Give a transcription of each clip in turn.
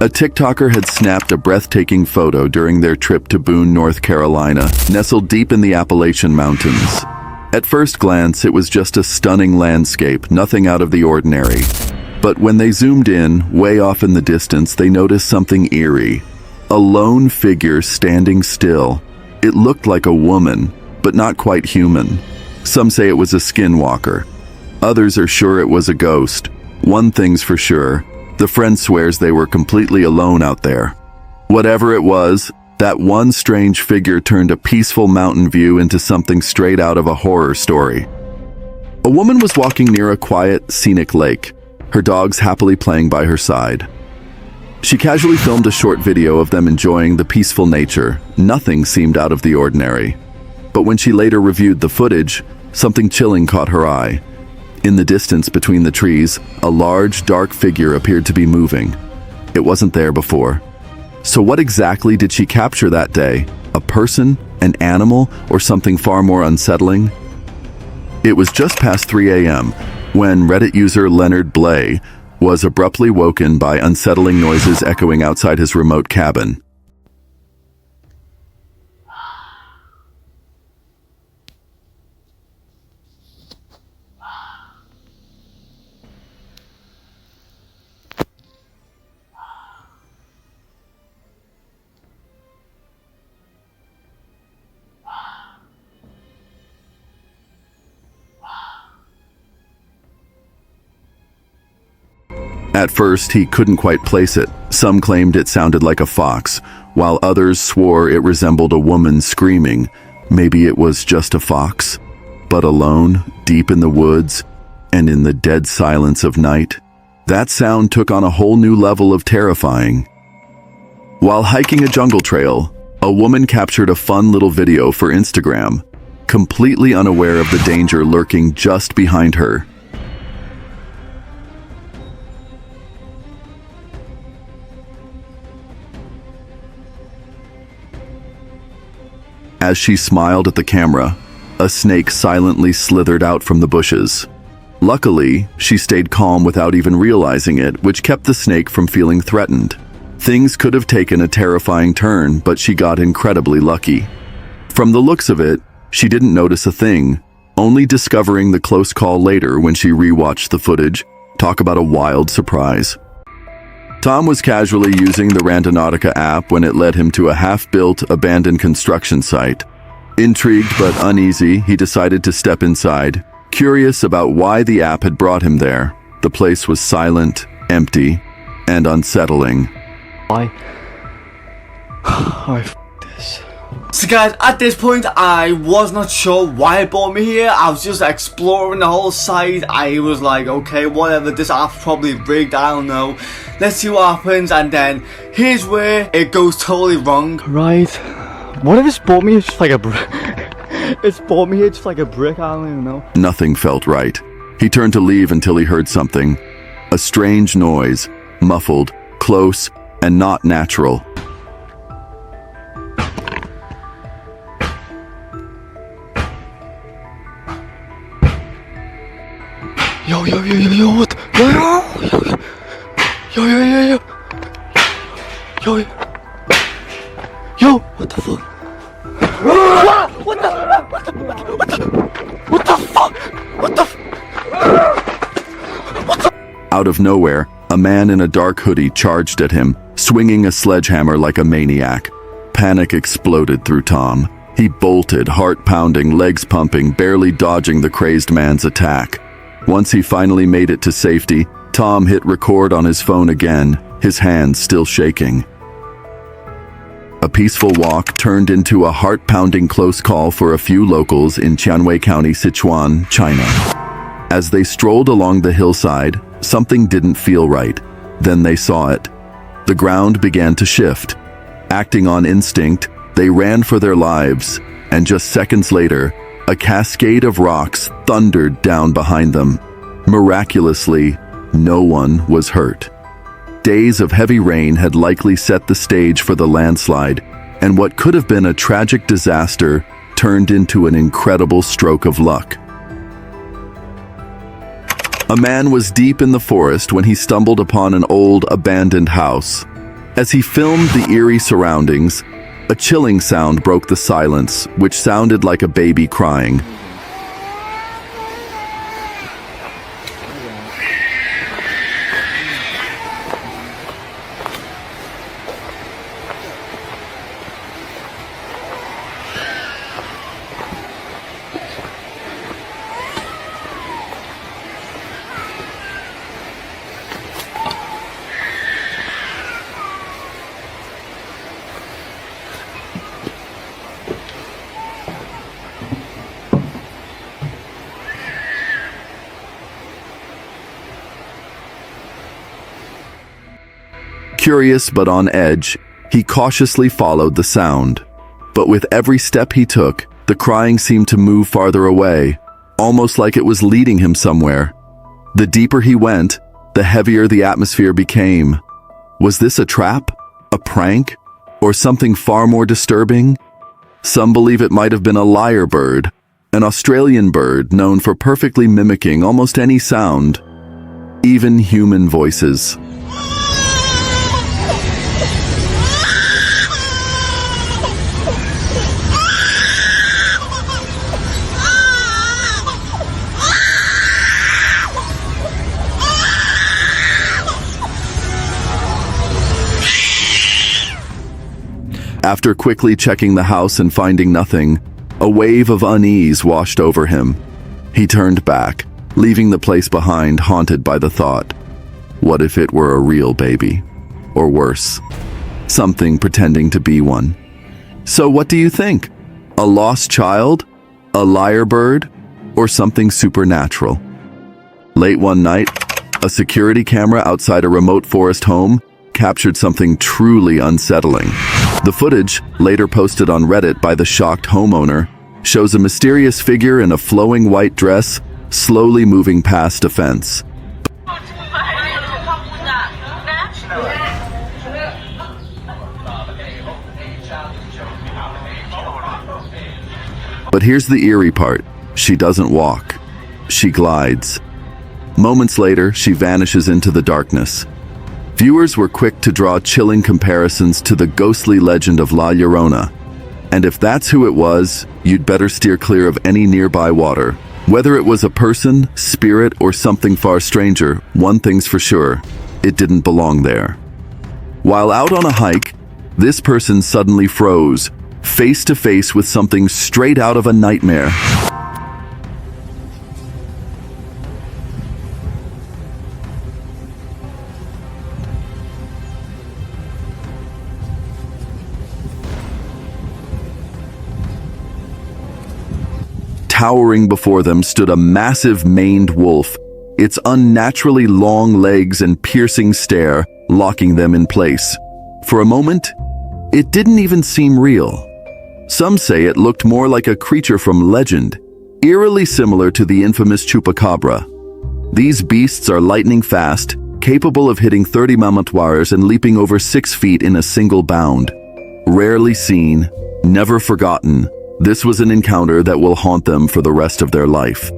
A TikToker had snapped a breathtaking photo during their trip to Boone, North Carolina, nestled deep in the Appalachian Mountains. At first glance, it was just a stunning landscape, nothing out of the ordinary. But when they zoomed in, way off in the distance, they noticed something eerie. A lone figure standing still. It looked like a woman, but not quite human. Some say it was a skinwalker. Others are sure it was a ghost. One thing's for sure, the friend swears they were completely alone out there. Whatever it was, that one strange figure turned a peaceful mountain view into something straight out of a horror story. A woman was walking near a quiet, scenic lake, her dogs happily playing by her side. She casually filmed a short video of them enjoying the peaceful nature. Nothing seemed out of the ordinary. But when she later reviewed the footage, something chilling caught her eye. In the distance between the trees, a large, dark figure appeared to be moving. It wasn't there before. So what exactly did she capture that day? A person, an animal, or something far more unsettling? It was just past 3 a.m. when Reddit user Leonard Blay was abruptly woken by unsettling noises echoing outside his remote cabin. At first, he couldn't quite place it. Some claimed it sounded like a fox, while others swore it resembled a woman screaming. Maybe it was just a fox, but alone, deep in the woods, and in the dead silence of night. That sound took on a whole new level of terrifying. While hiking a jungle trail, a woman captured a fun little video for Instagram, completely unaware of the danger lurking just behind her. As she smiled at the camera, a snake silently slithered out from the bushes. Luckily, she stayed calm without even realizing it, which kept the snake from feeling threatened. Things could have taken a terrifying turn, but she got incredibly lucky. From the looks of it, she didn't notice a thing, only discovering the close call later when she rewatched the footage. Talk about a wild surprise. Tom was casually using the Randonautica app when it led him to a half-built, abandoned construction site. Intrigued but uneasy, he decided to step inside, curious about why the app had brought him there. The place was silent, empty, and unsettling. This. So guys, at this point, I was not sure why it brought me here. I was just exploring the whole site. I was like, okay, whatever, this app's probably rigged, I don't know. Let's see what happens, and then here's where it goes totally wrong. Right. What if it's brought me just like a brick? It's brought me here just like a brick, I don't even know. Nothing felt right. He turned to leave until he heard something. A strange noise, muffled, close, and not natural. Yo, what? Yo, what the fuck? Out of nowhere, a man in a dark hoodie charged at him, swinging a sledgehammer like a maniac. Panic exploded through Tom. He bolted, heart pounding, legs pumping, barely dodging the crazed man's attack. Once he finally made it to safety, Tom hit record on his phone again, his hands still shaking. A peaceful walk turned into a heart-pounding close call for a few locals in Qianwei County, Sichuan, China. As they strolled along the hillside, something didn't feel right. Then they saw it. The ground began to shift. Acting on instinct, they ran for their lives, and just seconds later, a cascade of rocks thundered down behind them. Miraculously, no one was hurt. Days of heavy rain had likely set the stage for the landslide, and what could have been a tragic disaster turned into an incredible stroke of luck. A man was deep in the forest when he stumbled upon an old, abandoned house. As he filmed the eerie surroundings, a chilling sound broke the silence, which sounded like a baby crying. Curious but on edge, he cautiously followed the sound. But with every step he took, the crying seemed to move farther away, almost like it was leading him somewhere. The deeper he went, the heavier the atmosphere became. Was this a trap? A prank? Or something far more disturbing? Some believe it might have been a lyrebird, an Australian bird known for perfectly mimicking almost any sound, even human voices. After quickly checking the house and finding nothing, a wave of unease washed over him. He turned back, leaving the place behind, haunted by the thought, what if it were a real baby? Or worse, something pretending to be one. So what do you think? A lost child? A lyrebird? Or something supernatural? Late one night, a security camera outside a remote forest home captured something truly unsettling. The footage, later posted on Reddit by the shocked homeowner, shows a mysterious figure in a flowing white dress slowly moving past a fence. But here's the eerie part. She doesn't walk. She glides. Moments later, she vanishes into the darkness. Viewers were quick to draw chilling comparisons to the ghostly legend of La Llorona. And if that's who it was, you'd better steer clear of any nearby water. Whether it was a person, spirit, or something far stranger, one thing's for sure, it didn't belong there. While out on a hike, this person suddenly froze, face to face with something straight out of a nightmare. Towering before them stood a massive maned wolf, its unnaturally long legs and piercing stare locking them in place. For a moment, it didn't even seem real. Some say it looked more like a creature from legend, eerily similar to the infamous chupacabra. These beasts are lightning fast, capable of hitting 30 mammothwires and leaping over 6 feet in a single bound. Rarely seen, never forgotten, this was an encounter that will haunt them for the rest of their life.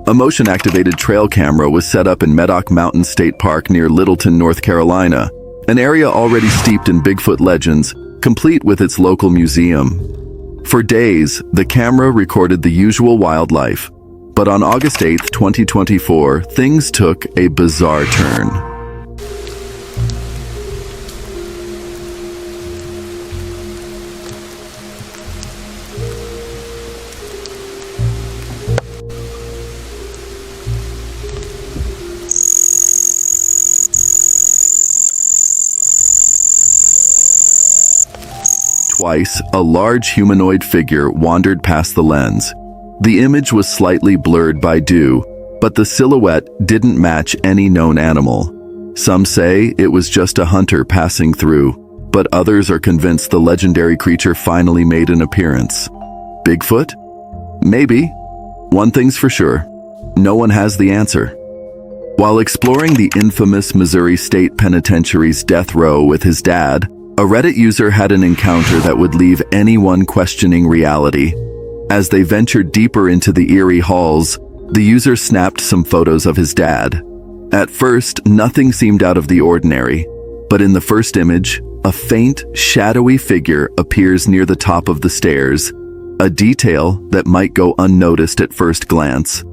A motion-activated trail camera was set up in Medoc Mountain State Park near Littleton, North Carolina, an area already steeped in Bigfoot legends, complete with its local museum. For days, the camera recorded the usual wildlife, but on August 8, 2024, things took a bizarre turn. Twice, a large humanoid figure wandered past the lens. The image was slightly blurred by dew, but the silhouette didn't match any known animal. Some say it was just a hunter passing through, but others are convinced the legendary creature finally made an appearance. Bigfoot? Maybe. One thing's for sure, no one has the answer. While exploring the infamous Missouri State Penitentiary's death row with his dad, a Reddit user had an encounter that would leave anyone questioning reality. As they ventured deeper into the eerie halls, the user snapped some photos of his dad. At first, nothing seemed out of the ordinary. But in the first image, a faint, shadowy figure appears near the top of the stairs, a detail that might go unnoticed at first glance.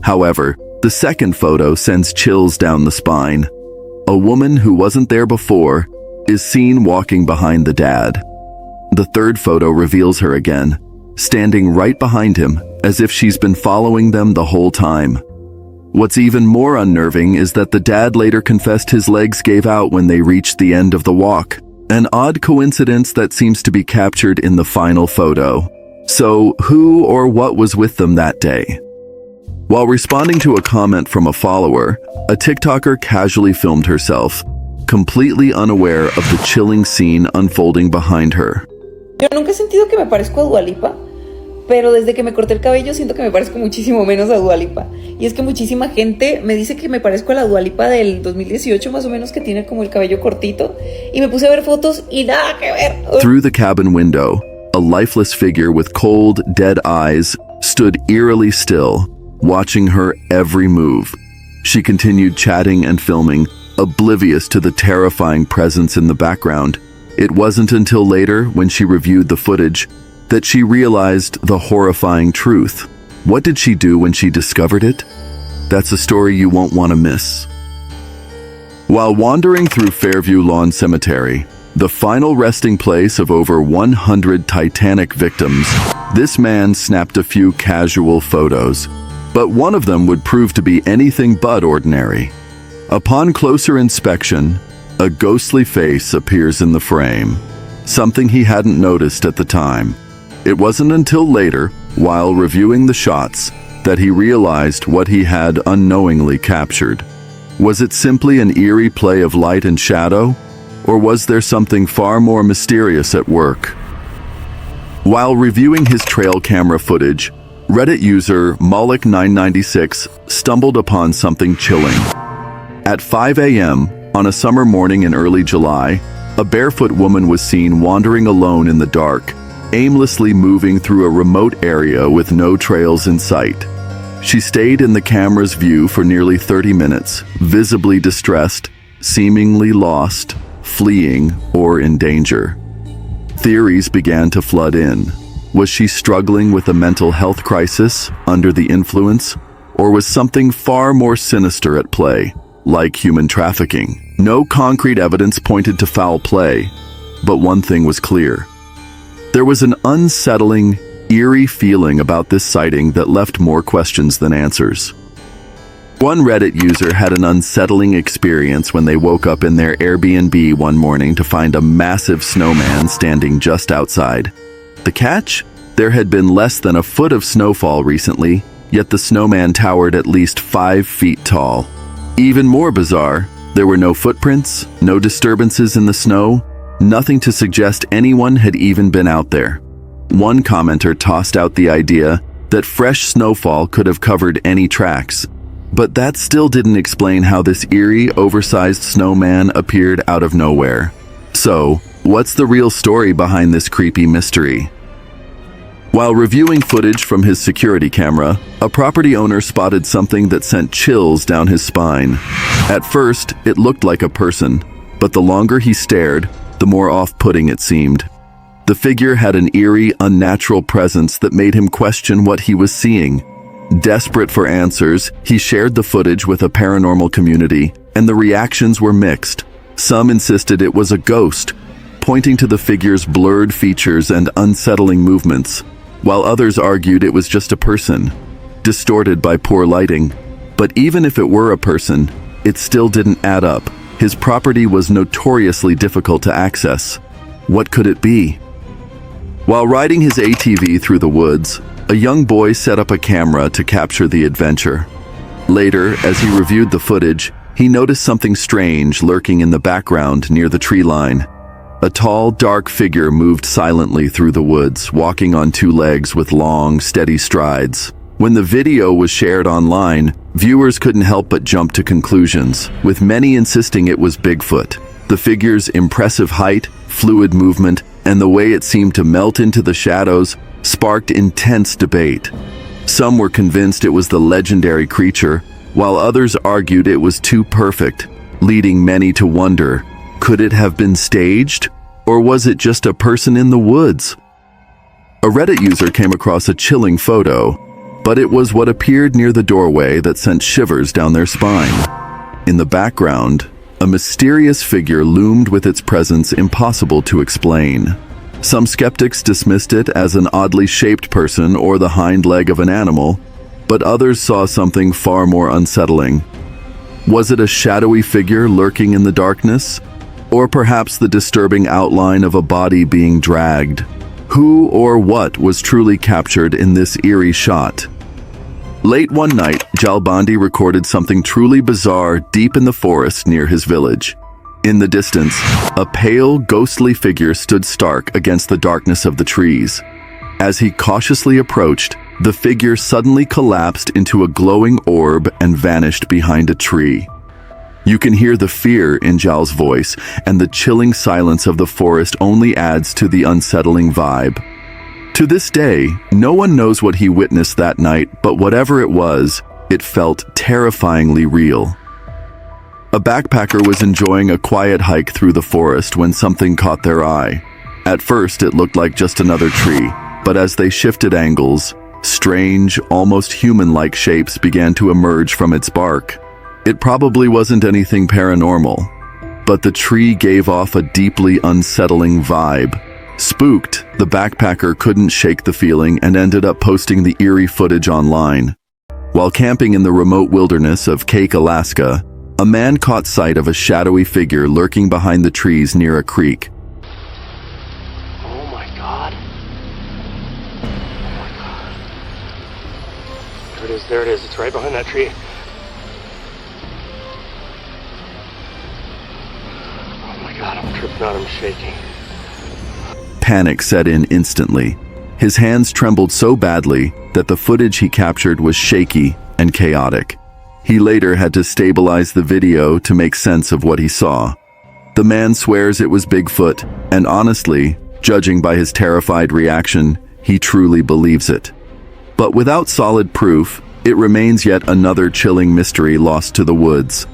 However, the second photo sends chills down the spine. A woman who wasn't there before is seen walking behind the dad. The third photo reveals her again, standing right behind him as if she's been following them the whole time. What's even more unnerving is that the dad later confessed his legs gave out when they reached the end of the walk, an odd coincidence that seems to be captured in the final photo. So, who or what was with them that day? While responding to a comment from a follower, a TikToker casually filmed herself, completely unaware of the chilling scene unfolding behind her. Yo nunca he sentido que me parezco a Dua Lipa, pero desde que me corté el cabello siento que me parezco muchísimo menos a Dua Lipa. Y es que muchísima gente me dice que me parezco a la Dua Lipa del 2018 más o menos, que tiene como el cabello cortito. Y me puse a ver fotos y nada que ver. Through the cabin window, a lifeless figure with cold, dead eyes stood eerily still, watching her every move. She continued chatting and filming, oblivious to the terrifying presence in the background. It wasn't until later, when she reviewed the footage, that she realized the horrifying truth. What did she do when she discovered it? That's a story you won't want to miss. While wandering through Fairview Lawn Cemetery, the final resting place of over 100 Titanic victims, this man snapped a few casual photos, but one of them would prove to be anything but ordinary. Upon closer inspection, a ghostly face appears in the frame, something he hadn't noticed at the time. It wasn't until later, while reviewing the shots, that he realized what he had unknowingly captured. Was it simply an eerie play of light and shadow, or was there something far more mysterious at work? While reviewing his trail camera footage, Reddit user Moloch996 stumbled upon something chilling. At 5 a.m., on a summer morning in early July, a barefoot woman was seen wandering alone in the dark, aimlessly moving through a remote area with no trails in sight. She stayed in the camera's view for nearly 30 minutes, visibly distressed, seemingly lost, fleeing, or in danger. Theories began to flood in. Was she struggling with a mental health crisis, under the influence, or was something far more sinister at play, like human trafficking? No concrete evidence pointed to foul play, but one thing was clear. There was an unsettling, eerie feeling about this sighting that left more questions than answers. One Reddit user had an unsettling experience when they woke up in their Airbnb one morning to find a massive snowman standing just outside. The catch? There had been less than a foot of snowfall recently, yet the snowman towered at least 5 feet tall. Even more bizarre, there were no footprints, no disturbances in the snow, nothing to suggest anyone had even been out there. One commenter tossed out the idea that fresh snowfall could have covered any tracks, but that still didn't explain how this eerie, oversized snowman appeared out of nowhere. So, what's the real story behind this creepy mystery? While reviewing footage from his security camera, a property owner spotted something that sent chills down his spine. At first, it looked like a person, but the longer he stared, the more off-putting it seemed. The figure had an eerie, unnatural presence that made him question what he was seeing. Desperate for answers, he shared the footage with a paranormal community, and the reactions were mixed. Some insisted it was a ghost, pointing to the figure's blurred features and unsettling movements, while others argued it was just a person, distorted by poor lighting. But even if it were a person, it still didn't add up. His property was notoriously difficult to access. What could it be? While riding his ATV through the woods, a young boy set up a camera to capture the adventure. Later, as he reviewed the footage, he noticed something strange lurking in the background near the tree line. A tall, dark figure moved silently through the woods, walking on 2 legs with long, steady strides. When the video was shared online, viewers couldn't help but jump to conclusions, with many insisting it was Bigfoot. The figure's impressive height, fluid movement, and the way it seemed to melt into the shadows sparked intense debate. Some were convinced it was the legendary creature, while others argued it was too perfect, leading many to wonder, Could it have been staged? Or was it just a person in the woods? A Reddit user came across a chilling photo, but it was what appeared near the doorway that sent shivers down their spine. In the background, a mysterious figure loomed with its presence impossible to explain. Some skeptics dismissed it as an oddly shaped person or the hind leg of an animal, but others saw something far more unsettling. Was it a shadowy figure lurking in the darkness? Or perhaps the disturbing outline of a body being dragged? Who or what was truly captured in this eerie shot? Late one night, Jalbandi recorded something truly bizarre deep in the forest near his village. In the distance, a pale, ghostly figure stood stark against the darkness of the trees. As he cautiously approached, the figure suddenly collapsed into a glowing orb and vanished behind a tree. You can hear the fear in Jal's voice, and the chilling silence of the forest only adds to the unsettling vibe. To this day, no one knows what he witnessed that night, but whatever it was, it felt terrifyingly real. A backpacker was enjoying a quiet hike through the forest when something caught their eye. At first, it looked like just another tree, but as they shifted angles, strange, almost human-like shapes began to emerge from its bark. It probably wasn't anything paranormal, but the tree gave off a deeply unsettling vibe. Spooked, the backpacker couldn't shake the feeling and ended up posting the eerie footage online. While camping in the remote wilderness of Cake, Alaska, a man caught sight of a shadowy figure lurking behind the trees near a creek. Oh my God. Oh my God. There it is, there it is. It's right behind that tree. God, I'm tripping out, I'm shaking. Panic set in instantly. His hands trembled so badly that the footage he captured was shaky and chaotic. He later had to stabilize the video to make sense of what he saw. The man swears it was Bigfoot, and honestly, judging by his terrified reaction, he truly believes it. But without solid proof, it remains yet another chilling mystery lost to the woods.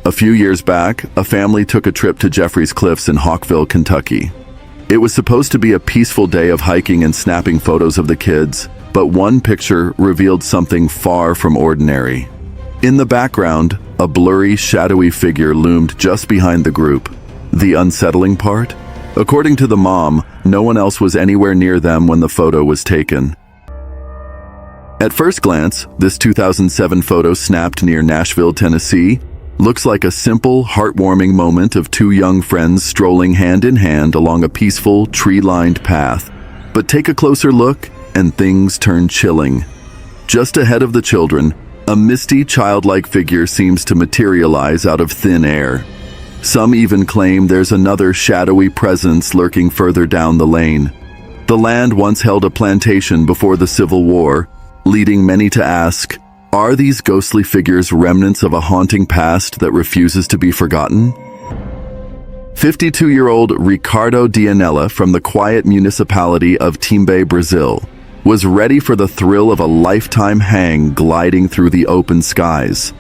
A few years back, a family took a trip to Jeffrey's Cliffs in Hawkville, Kentucky. It was supposed to be a peaceful day of hiking and snapping photos of the kids, but one picture revealed something far from ordinary. In the background, a blurry, shadowy figure loomed just behind the group. The unsettling part? According to the mom, no one else was anywhere near them when the photo was taken. At first glance, this 2007 photo snapped near Nashville, Tennessee, looks like a simple, heartwarming moment of two young friends strolling hand in hand along a peaceful, tree-lined path. But take a closer look, and things turn chilling. Just ahead of the children, a misty, childlike figure seems to materialize out of thin air. Some even claim there's another shadowy presence lurking further down the lane. The land once held a plantation before the Civil War, leading many to ask, are these ghostly figures remnants of a haunting past that refuses to be forgotten? 52-year-old Ricardo Dianella from the quiet municipality of Timbe, Brazil, was ready for the thrill of a lifetime hang gliding through the open skies.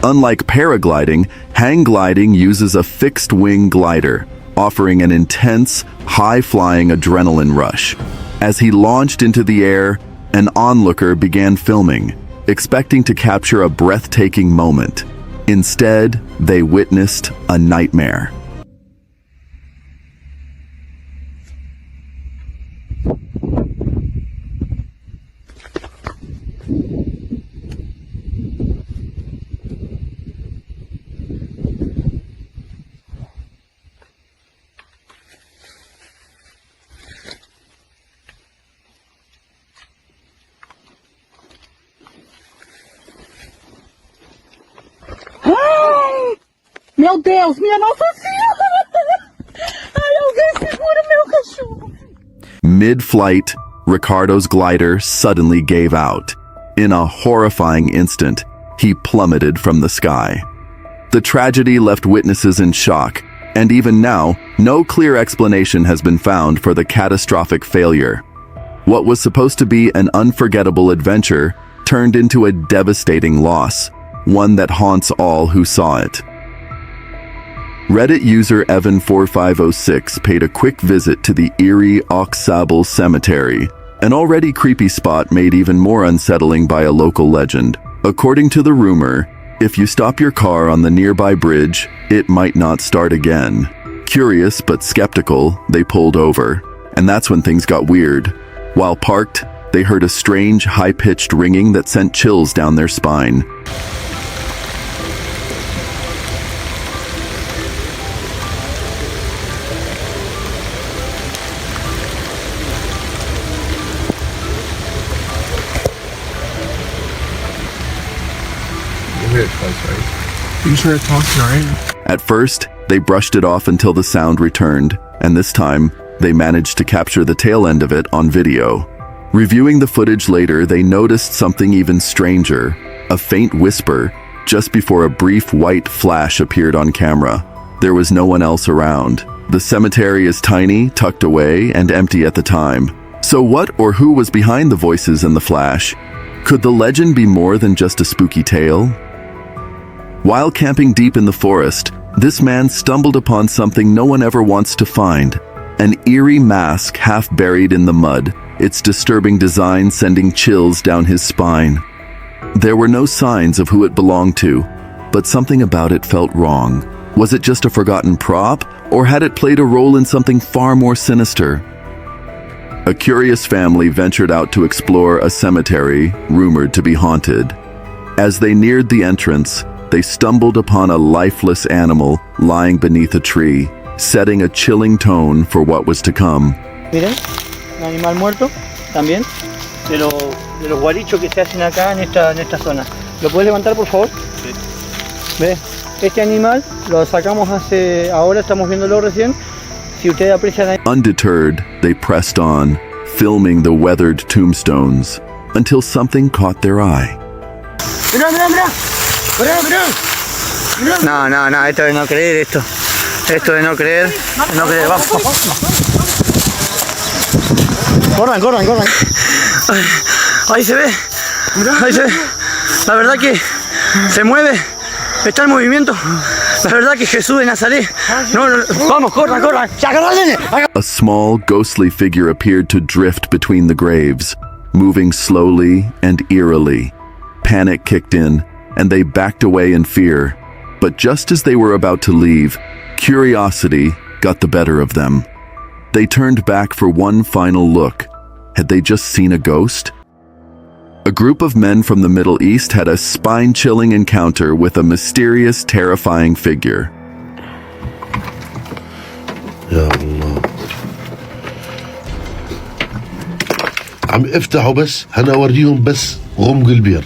Unlike paragliding, hang gliding uses a fixed-wing glider, offering an intense, high-flying adrenaline rush. As he launched into the air, an onlooker began filming, expecting to capture a breathtaking moment. Instead, they witnessed a nightmare. Meu Deus, minha Nossa Senhora! Ai, alguém segura meu cachorro! Mid-flight, Ricardo's glider suddenly gave out. In a horrifying instant, he plummeted from the sky. The tragedy left witnesses in shock, and even now, no clear explanation has been found for the catastrophic failure. What was supposed to be an unforgettable adventure turned into a devastating loss, one that haunts all who saw it. Reddit user Evan4506 paid a quick visit to the Eerie Oxsable Cemetery, an already creepy spot made even more unsettling by a local legend. According to the rumor, if you stop your car on the nearby bridge, it might not start again. Curious but skeptical, they pulled over, and that's when things got weird. While parked, they heard a strange, high-pitched ringing that sent chills down their spine. You sure it's talking alright? At first, they brushed it off until the sound returned, and this time, they managed to capture the tail end of it on video. Reviewing the footage later, they noticed something even stranger, a faint whisper, just before a brief white flash appeared on camera. There was no one else around. The cemetery is tiny, tucked away, and empty at the time. So what or who was behind the voices and the flash? Could the legend be more than just a spooky tale? While camping deep in the forest, this man stumbled upon something no one ever wants to find. An eerie mask half buried in the mud, its disturbing design sending chills down his spine. There were no signs of who it belonged to, but something about it felt wrong. Was it just a forgotten prop, or had it played a role in something far more sinister? A curious family ventured out to explore a cemetery rumored to be haunted. As they neared the entrance, they stumbled upon a lifeless animal lying beneath a tree, setting a chilling tone for what was to come. Miren, un animal muerto también de los guarichos que se hacen acá en esta zona. ¿Lo puedes levantar, por favor? Sí. ¿Ve? Este animal lo sacamos ahora estamos viéndolo recién. Si ustedes aprecian ahí. Undeterred, they pressed on, filming the weathered tombstones, until something caught their eye. Mirá, mirá, mirá. No, esto de no creer, esto de no creer, vamos. Corran. Ahí se ve. La verdad que se mueve, está en movimiento. La verdad que Jesús de Nazaret. No, vamos, corran. A small, ghostly figure appeared to drift between the graves, moving slowly and eerily. Panic kicked in, and they backed away in fear. But just as they were about to leave, curiosity got the better of them. They turned back for one final look. Had they just seen a ghost? A group of men from the Middle East had a spine-chilling encounter with a mysterious, terrifying figure. يا الله عم افتحوا بس هنا اوريهم بس غمق البير.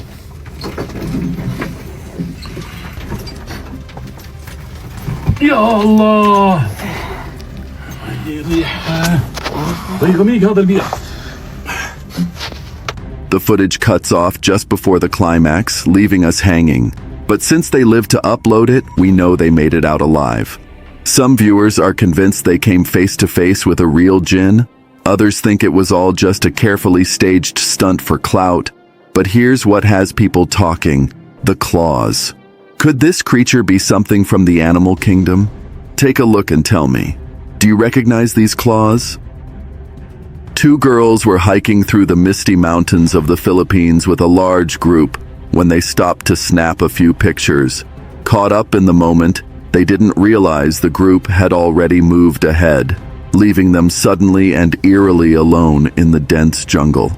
يا الله يغميك هذا البير. The footage cuts off just before the climax, leaving us hanging. But since they lived to upload it, we know they made it out alive. Some viewers are convinced they came face to face with a real jinn. Others think it was all just a carefully staged stunt for clout. But here's what has people talking: the claws. Could this creature be something from the animal kingdom? Take a look and tell me. Do you recognize these claws? Two girls were hiking through the misty mountains of the Philippines with a large group when they stopped to snap a few pictures. Caught up in the moment, they didn't realize the group had already moved ahead, leaving them suddenly and eerily alone in the dense jungle.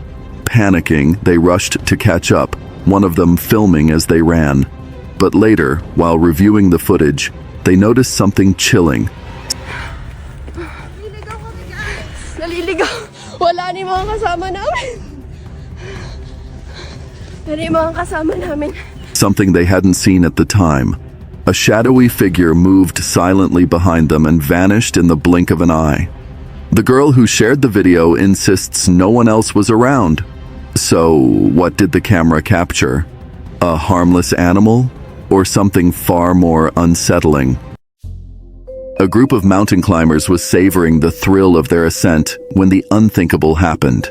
Panicking, they rushed to catch up, one of them filming as they ran. But later, while reviewing the footage, they noticed something chilling. Naliligaw. Wala ni mga kasama namin. Wala yung mga kasama namin. Something they hadn't seen at the time. A shadowy figure moved silently behind them and vanished in the blink of an eye. The girl who shared the video insists no one else was around. So, what did the camera capture? A harmless animal? Or something far more unsettling? A group of mountain climbers was savoring the thrill of their ascent when the unthinkable happened.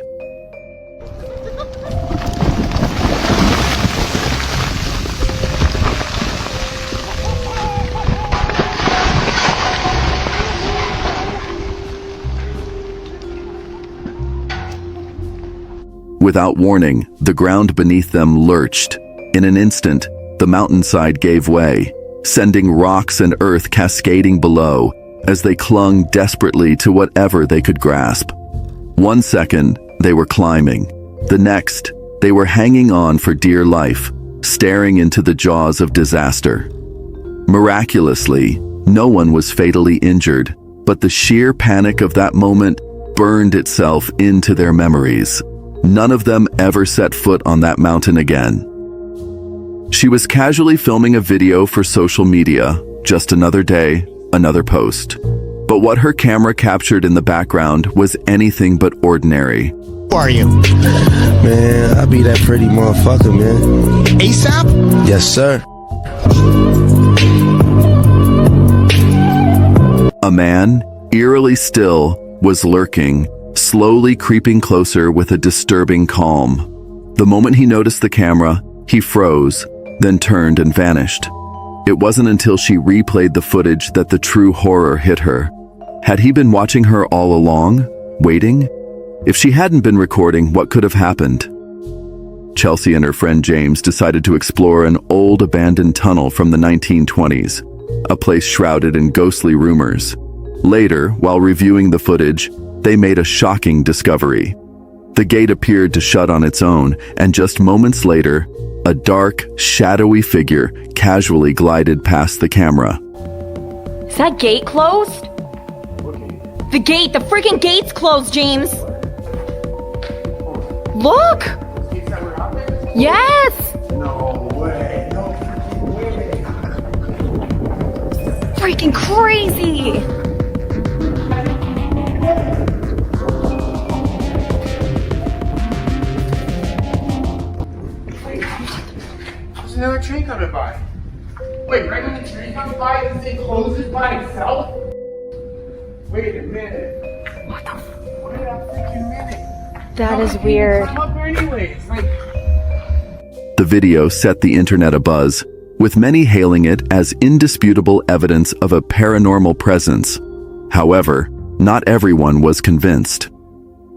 Without warning, the ground beneath them lurched. In an instant, the mountainside gave way, sending rocks and earth cascading below as they clung desperately to whatever they could grasp. 1 second, they were climbing. The next, they were hanging on for dear life, staring into the jaws of disaster. Miraculously, no one was fatally injured, but the sheer panic of that moment burned itself into their memories. None of them ever set foot on that mountain again. She was casually filming a video for social media, just another day, another post. But what her camera captured in the background was anything but ordinary. Who are you? Man, I be that pretty motherfucker, man. ASAP? Yes, sir. A man, eerily still, was lurking, slowly creeping closer with a disturbing calm. The moment he noticed the camera, he froze, then turned and vanished. It wasn't until she replayed the footage that the true horror hit her. Had he been watching her all along, waiting? If she hadn't been recording, what could have happened? Chelsea and her friend James decided to explore an old abandoned tunnel from the 1920s, a place shrouded in ghostly rumors. Later, while reviewing the footage, they made a shocking discovery. The gate appeared to shut on its own, and just moments later, a dark, shadowy figure casually glided past the camera. Is that gate closed? The gate! The freaking gate's closed, James! Look! Yes! No way. No way. Freaking crazy! There's another train coming by. Wait, right when the train comes by, this thing closes by itself? Wait a minute. What the f- Wait a freaking minute. That is weird. Come up anyways. Like, The video set the internet abuzz, with many hailing it as indisputable evidence of a paranormal presence. However, not everyone was convinced.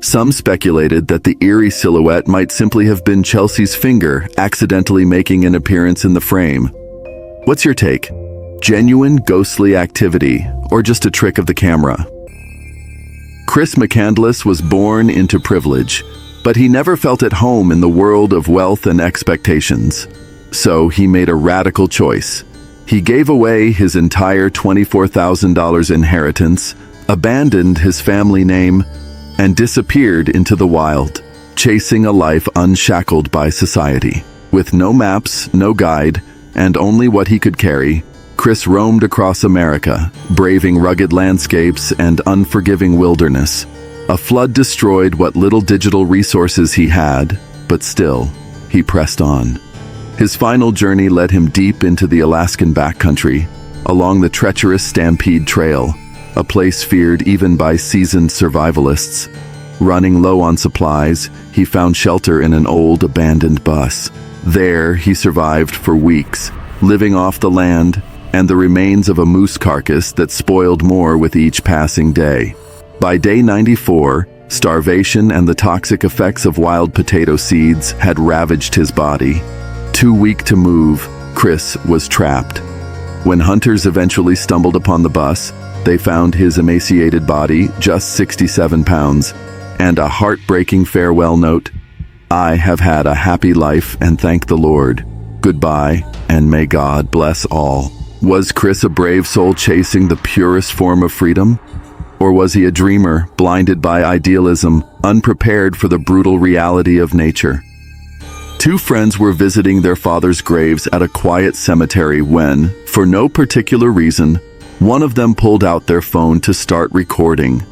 Some speculated that the eerie silhouette might simply have been Chelsea's finger accidentally making an appearance in the frame. What's your take? Genuine ghostly activity, or just a trick of the camera? Chris McCandless was born into privilege, but he never felt at home in the world of wealth and expectations. So he made a radical choice. He gave away his entire $24,000 inheritance, abandoned his family name, and disappeared into the wild, chasing a life unshackled by society. With no maps, no guide, and only what he could carry, Chris roamed across America, braving rugged landscapes and unforgiving wilderness. A flood destroyed what little digital resources he had, but still, he pressed on. His final journey led him deep into the Alaskan backcountry, along the treacherous Stampede Trail, a place feared even by seasoned survivalists. Running low on supplies, he found shelter in an old abandoned bus. There, he survived for weeks, living off the land and the remains of a moose carcass that spoiled more with each passing day. By day 94, starvation and the toxic effects of wild potato seeds had ravaged his body. Too weak to move, Chris was trapped. When hunters eventually stumbled upon the bus, they found his emaciated body, just 67 pounds, and a heartbreaking farewell note: "I have had a happy life and thank the Lord. Goodbye, and may God bless all." Was Chris a brave soul chasing the purest form of freedom? Or was he a dreamer, blinded by idealism, unprepared for the brutal reality of nature? Two friends were visiting their father's graves at a quiet cemetery when, for no particular reason, one of them pulled out their phone to start recording.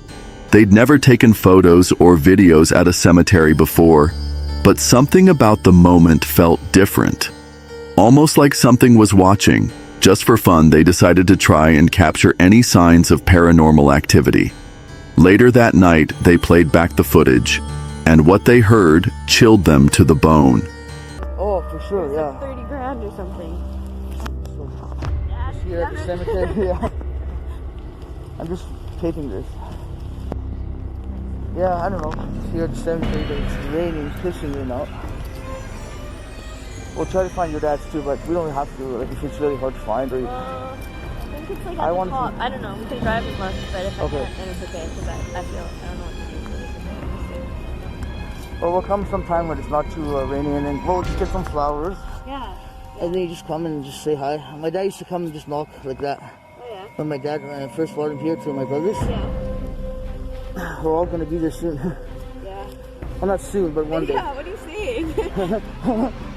They'd never taken photos or videos at a cemetery before, but something about the moment felt different. Almost like something was watching. Just for fun, they decided to try and capture any signs of paranormal activity. Later that night, they played back the footage, and what they heard chilled them to the bone. Oh, for sure, yeah. 30 grand or something. Here at the cemetery, yeah. I'm just taping this. Yeah, I don't know. Just here at the cemetery, but it's raining, it's pissing rain out. We'll try to find your dad's too, but we don't have to, like, if it's really hard to find, or... I think it's like at the top. I don't know. We can drive as much, but if I can't, then it's okay, because I feel, I don't know what to do. Well, we'll come sometime when it's not too rainy, and then we'll just get some flowers. Yeah. And then you just come and just say hi. My dad used to come and just knock like that. Oh, yeah. When my dad first brought him here to my brothers. Yeah. We're all going to be there soon. Yeah. Well, not soon, but one day. Yeah, what are you saying?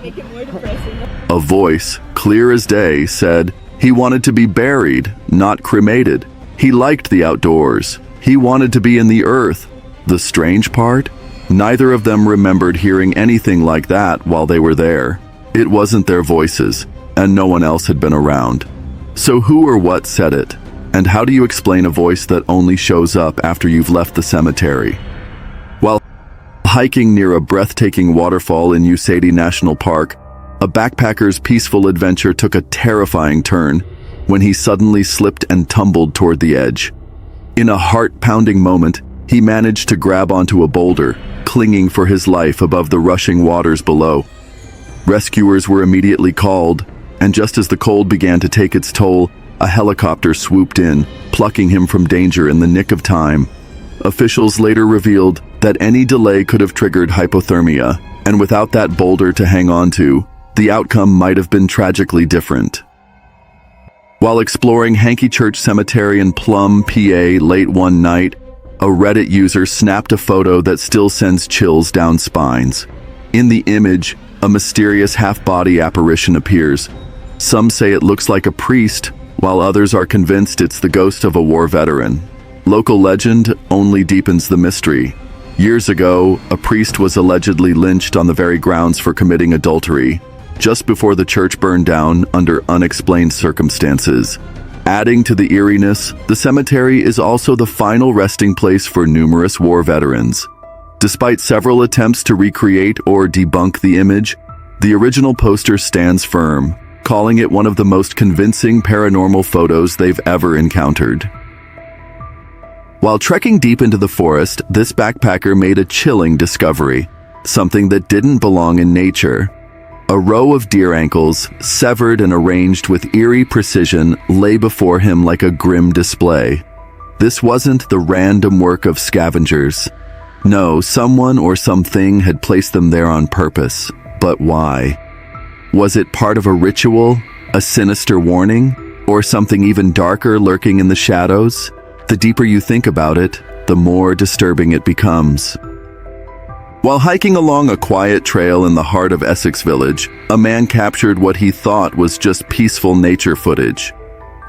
Make it more depressing. A voice, clear as day, said he wanted to be buried, not cremated. He liked the outdoors. He wanted to be in the earth. The strange part? Neither of them remembered hearing anything like that while they were there. It wasn't their voices, and no one else had been around. So who or what said it? And how do you explain a voice that only shows up after you've left the cemetery? While hiking near a breathtaking waterfall in Unearthly National Park, a backpacker's peaceful adventure took a terrifying turn when he suddenly slipped and tumbled toward the edge. In a heart-pounding moment, he managed to grab onto a boulder, clinging for his life above the rushing waters below. Rescuers were immediately called, and just as the cold began to take its toll, a helicopter swooped in, plucking him from danger in the nick of time. Officials later revealed that any delay could have triggered hypothermia, and without that boulder to hang on to, the outcome might have been tragically different. While exploring Hankey Church Cemetery in Plum, PA late one night, a Reddit user snapped a photo that still sends chills down spines. In the image, a mysterious half-body apparition appears. Some say it looks like a priest, while others are convinced it's the ghost of a war veteran. Local legend only deepens the mystery. Years ago, a priest was allegedly lynched on the very grounds for committing adultery, just before the church burned down under unexplained circumstances. Adding to the eeriness, the cemetery is also the final resting place for numerous war veterans. Despite several attempts to recreate or debunk the image, the original poster stands firm, calling it one of the most convincing paranormal photos they've ever encountered. While trekking deep into the forest, this backpacker made a chilling discovery, something that didn't belong in nature. A row of deer ankles, severed and arranged with eerie precision, lay before him like a grim display. This wasn't the random work of scavengers. No, someone or something had placed them there on purpose. But why? Was it part of a ritual, a sinister warning, or something even darker lurking in the shadows? The deeper you think about it, the more disturbing it becomes. While hiking along a quiet trail in the heart of Essex Village, a man captured what he thought was just peaceful nature footage.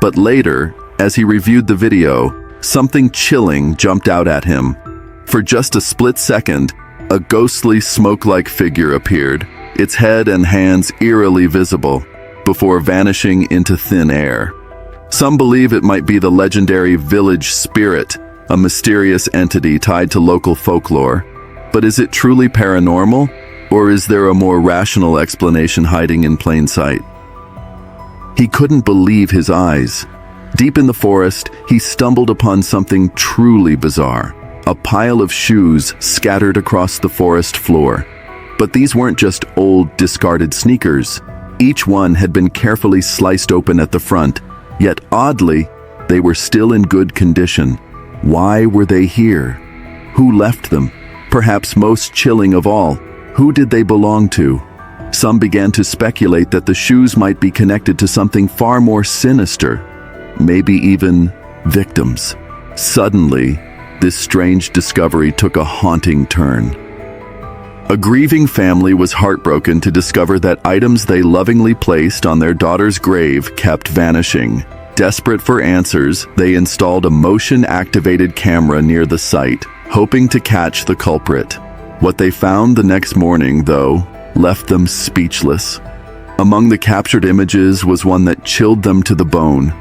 But later, as he reviewed the video, something chilling jumped out at him. For just a split second, a ghostly smoke-like figure appeared, its head and hands eerily visible, before vanishing into thin air. Some believe it might be the legendary village spirit, a mysterious entity tied to local folklore. But is it truly paranormal, or is there a more rational explanation hiding in plain sight? He couldn't believe his eyes. Deep in the forest, he stumbled upon something truly bizarre, a pile of shoes scattered across the forest floor. But these weren't just old, discarded sneakers. Each one had been carefully sliced open at the front, yet oddly, they were still in good condition. Why were they here? Who left them? Perhaps most chilling of all, who did they belong to? Some began to speculate that the shoes might be connected to something far more sinister, maybe even victims. Suddenly, this strange discovery took a haunting turn. A grieving family was heartbroken to discover that items they lovingly placed on their daughter's grave kept vanishing. Desperate for answers, they installed a motion-activated camera near the site, hoping to catch the culprit. What they found the next morning, though, left them speechless. Among the captured images was one that chilled them to the bone.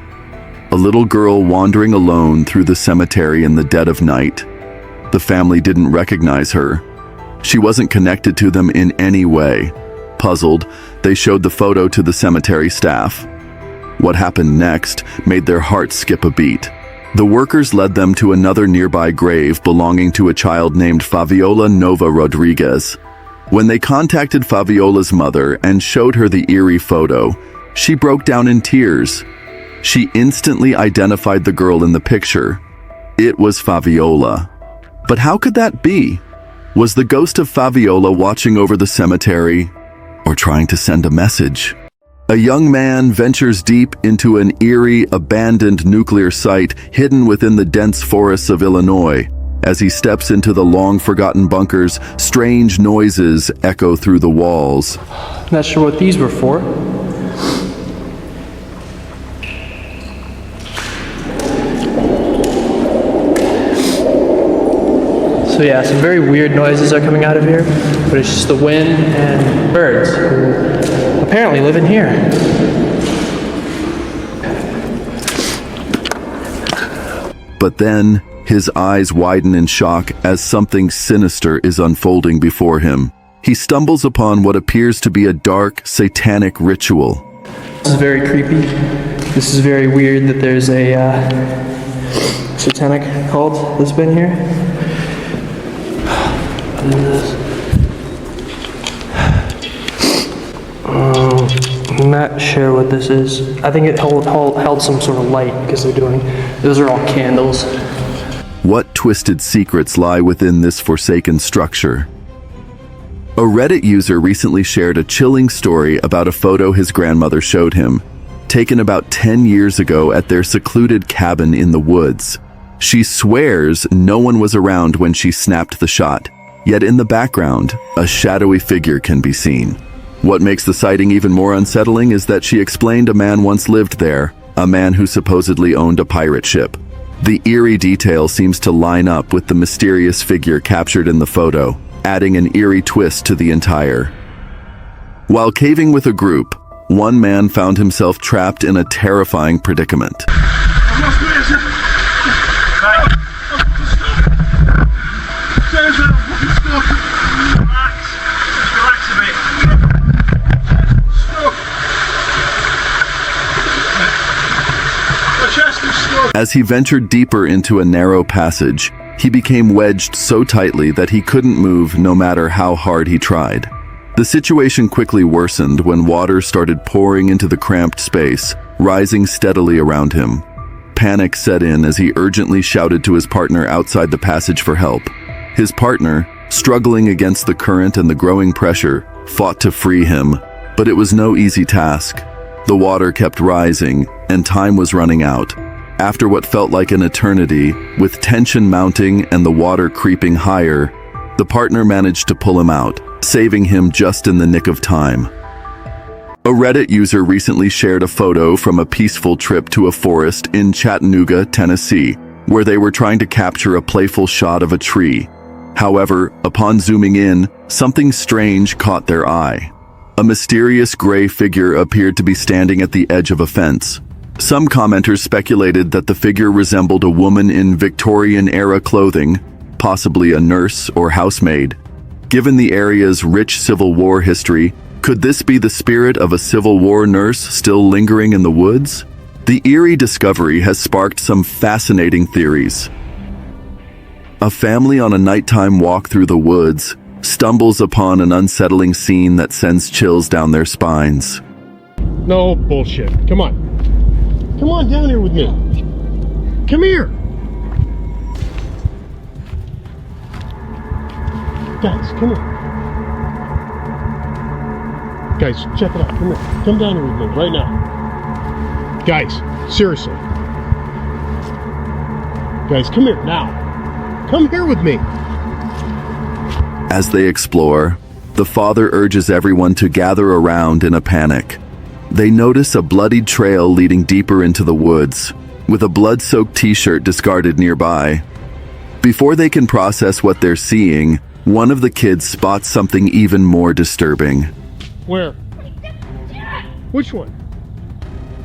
A little girl wandering alone through the cemetery in the dead of night. The family didn't recognize her. She wasn't connected to them in any way. Puzzled, they showed the photo to the cemetery staff. What happened next made their hearts skip a beat. The workers led them to another nearby grave belonging to a child named Fabiola Nova Rodriguez. When they contacted Fabiola's mother and showed her the eerie photo, she broke down in tears. She instantly identified the girl in the picture. It was Fabiola. But how could that be? Was the ghost of Fabiola watching over the cemetery or trying to send a message? A young man ventures deep into an eerie, abandoned nuclear site hidden within the dense forests of Illinois. As he steps into the long-forgotten bunkers, strange noises echo through the walls. Not sure what these were for. So yeah, some very weird noises are coming out of here, but it's just the wind and birds who apparently live in here. But then, his eyes widen in shock as something sinister is unfolding before him. He stumbles upon what appears to be a dark, satanic ritual. This is very creepy. This is very weird that there's a satanic cult that's been here. What is this? I'm not sure what this is. I think it held some sort of light because those are all candles. What twisted secrets lie within this forsaken structure? A Reddit user recently shared a chilling story about a photo his grandmother showed him, taken about 10 years ago at their secluded cabin in the woods. She swears no one was around when she snapped the shot, yet in the background, a shadowy figure can be seen. What makes the sighting even more unsettling is that she explained a man once lived there, a man who supposedly owned a pirate ship. The eerie detail seems to line up with the mysterious figure captured in the photo, adding an eerie twist to the entire. While caving with a group, one man found himself trapped in a terrifying predicament. As he ventured deeper into a narrow passage, he became wedged so tightly that he couldn't move no matter how hard he tried. The situation quickly worsened when water started pouring into the cramped space, rising steadily around him. Panic set in as he urgently shouted to his partner outside the passage for help. His partner, struggling against the current and the growing pressure, fought to free him, but it was no easy task. The water kept rising, and time was running out. After what felt like an eternity, with tension mounting and the water creeping higher, the partner managed to pull him out, saving him just in the nick of time. A Reddit user recently shared a photo from a peaceful trip to a forest in Chattanooga, Tennessee, where they were trying to capture a playful shot of a tree. However, upon zooming in, something strange caught their eye. A mysterious gray figure appeared to be standing at the edge of a fence. Some commenters speculated that the figure resembled a woman in Victorian-era clothing, possibly a nurse or housemaid. Given the area's rich Civil War history, could this be the spirit of a Civil War nurse still lingering in the woods? The eerie discovery has sparked some fascinating theories. A family on a nighttime walk through the woods stumbles upon an unsettling scene that sends chills down their spines. No bullshit. Come on. Come on down here with me. Come here. Guys, come here. Guys, check it out. Come here. Come down here with me right now. Guys, seriously. Guys, come here now. Come here with me. As they explore, the father urges everyone to gather around in a panic. They notice a bloodied trail leading deeper into the woods, with a blood-soaked t-shirt discarded nearby. Before they can process what they're seeing, one of the kids spots something even more disturbing. Where? Which one?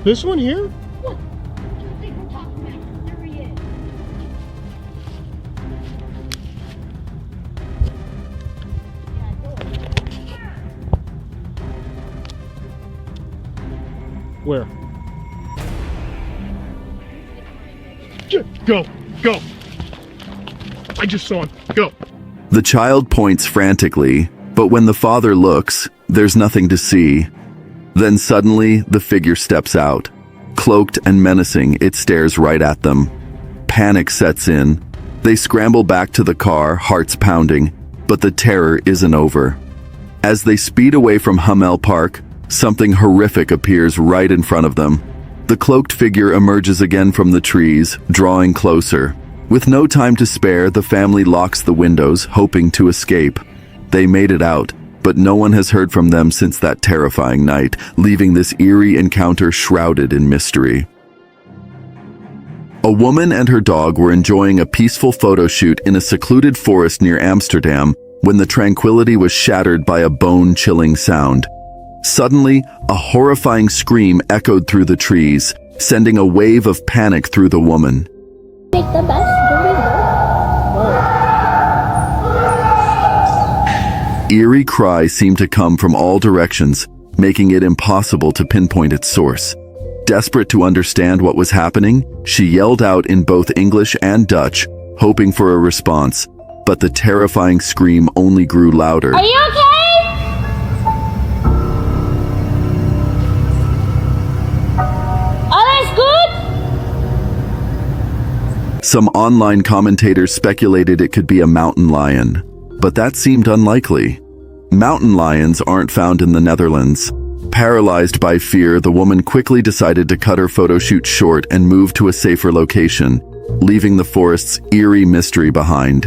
This one here? Where? Go. Go. I just saw him. Go. The child points frantically, but when the father looks, there's nothing to see. Then suddenly, the figure steps out. Cloaked and menacing, it stares right at them. Panic sets in. They scramble back to the car, hearts pounding, but the terror isn't over. As they speed away from Hummel Park, something horrific appears right in front of them. The cloaked figure emerges again from the trees, drawing closer. With no time to spare, the family locks the windows, hoping to escape. They made it out, but no one has heard from them since that terrifying night, leaving this eerie encounter shrouded in mystery. A woman and her dog were enjoying a peaceful photo shoot in a secluded forest near Amsterdam when the tranquility was shattered by a bone-chilling sound. Suddenly, a horrifying scream echoed through the trees, sending a wave of panic through the woman. Make the best Eerie cries seemed to come from all directions, making it impossible to pinpoint its source. Desperate to understand what was happening, she yelled out in both English and Dutch, hoping for a response, but the terrifying scream only grew louder. Are you okay? Alles good? Some online commentators speculated it could be a mountain lion, but that seemed unlikely. Mountain lions aren't found in the Netherlands. Paralyzed by fear, the woman quickly decided to cut her photo shoot short and move to a safer location, leaving the forest's eerie mystery behind.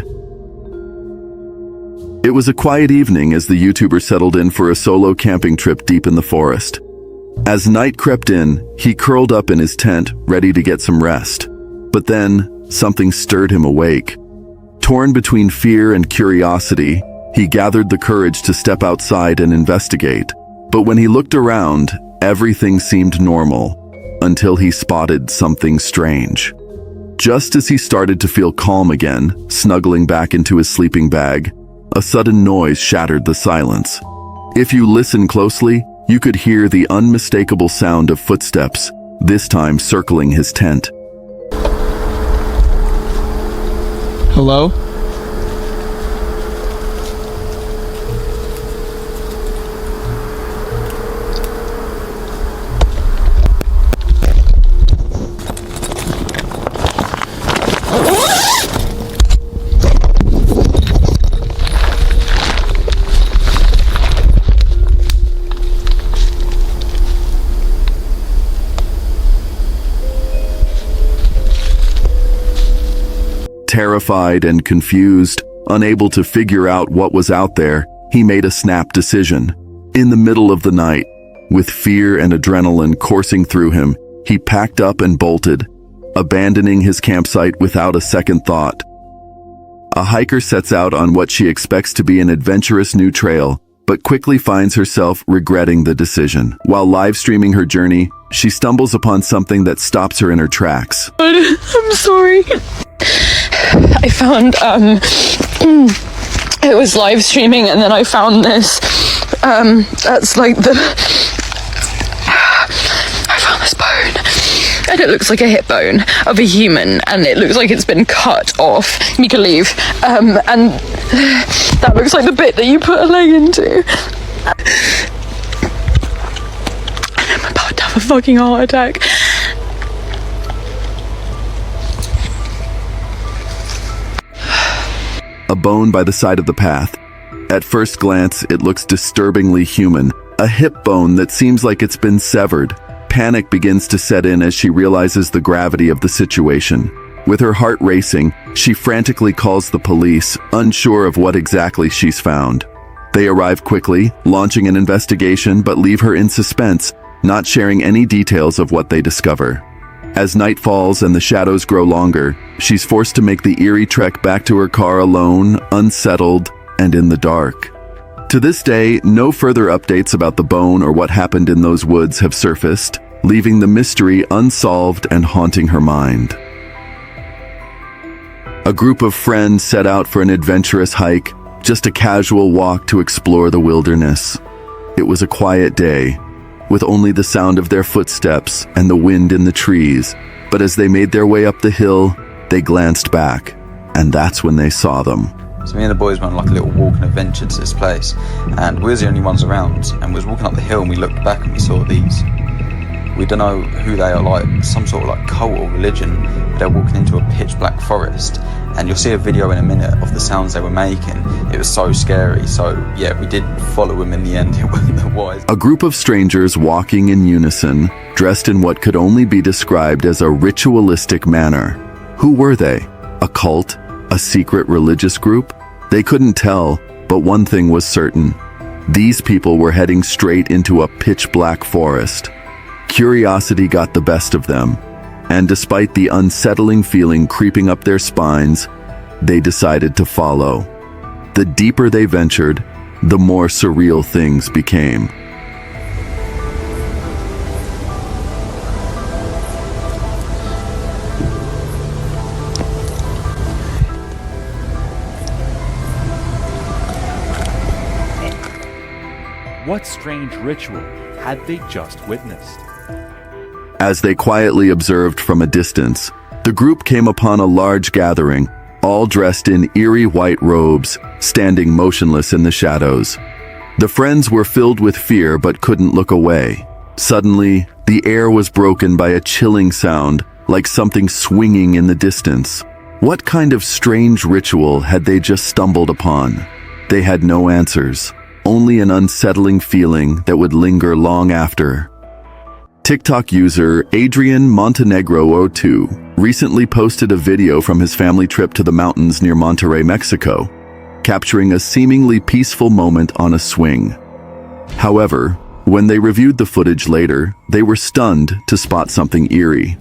It was a quiet evening as the YouTuber settled in for a solo camping trip deep in the forest. As night crept in, he curled up in his tent, ready to get some rest. But then, something stirred him awake. Torn between fear and curiosity, he gathered the courage to step outside and investigate. But when he looked around, everything seemed normal, until he spotted something strange. Just as he started to feel calm again, snuggling back into his sleeping bag, a sudden noise shattered the silence. If you listen closely, you could hear the unmistakable sound of footsteps, this time circling his tent. Hello? Terrified and confused, unable to figure out what was out there, he made a snap decision. In the middle of the night, with fear and adrenaline coursing through him, he packed up and bolted, abandoning his campsite without a second thought. A hiker sets out on what she expects to be an adventurous new trail, but quickly finds herself regretting the decision. While live streaming her journey, she stumbles upon something that stops her in her tracks. I'm sorry. I found, it was live streaming and then I found this, that's like I found this bone and it looks like a hip bone of a human and it looks like it's been cut off. You can leave. And that looks like the bit that you put a leg into. I'm about to have a fucking heart attack. A bone by the side of the path. At first glance, it looks disturbingly human. A hip bone that seems like it's been severed. Panic begins to set in as she realizes the gravity of the situation. With her heart racing, she frantically calls the police, unsure of what exactly she's found. They arrive quickly, launching an investigation, but leave her in suspense, not sharing any details of what they discover. As night falls and the shadows grow longer, she's forced to make the eerie trek back to her car alone, unsettled, and in the dark. To this day, no further updates about the bone or what happened in those woods have surfaced, leaving the mystery unsolved and haunting her mind. A group of friends set out for an adventurous hike, just a casual walk to explore the wilderness. It was a quiet day, with only the sound of their footsteps and the wind in the trees, but as they made their way up the hill, They glanced back, and that's when they saw them. So me and the boys went on like a little walking adventure to this place, and we were the only ones around, and we was walking up the hill and we looked back and we saw these. We don't know who they are, like some sort of like cult or religion. They're walking into a pitch black forest, and you'll see a video in a minute of the sounds they were making. It was so scary, so yeah, we did follow them in the end. It wasn't wise. A group of strangers walking in unison, dressed in what could only be described as a ritualistic manner. Who were they? A cult? A secret religious group? They couldn't tell, but one thing was certain. These people were heading straight into a pitch-black forest. Curiosity got the best of them, and despite the unsettling feeling creeping up their spines, they decided to follow. The deeper they ventured, the more surreal things became. What strange ritual had they just witnessed? As they quietly observed from a distance, the group came upon a large gathering, all dressed in eerie white robes, standing motionless in the shadows. The friends were filled with fear but couldn't look away. Suddenly, the air was broken by a chilling sound, like something swinging in the distance. What kind of strange ritual had they just stumbled upon? They had no answers, only an unsettling feeling that would linger long after. TikTok user Adrian Montenegro02 recently posted a video from his family trip to the mountains near Monterrey, Mexico, capturing a seemingly peaceful moment on a swing. However, when they reviewed the footage later, they were stunned to spot something eerie.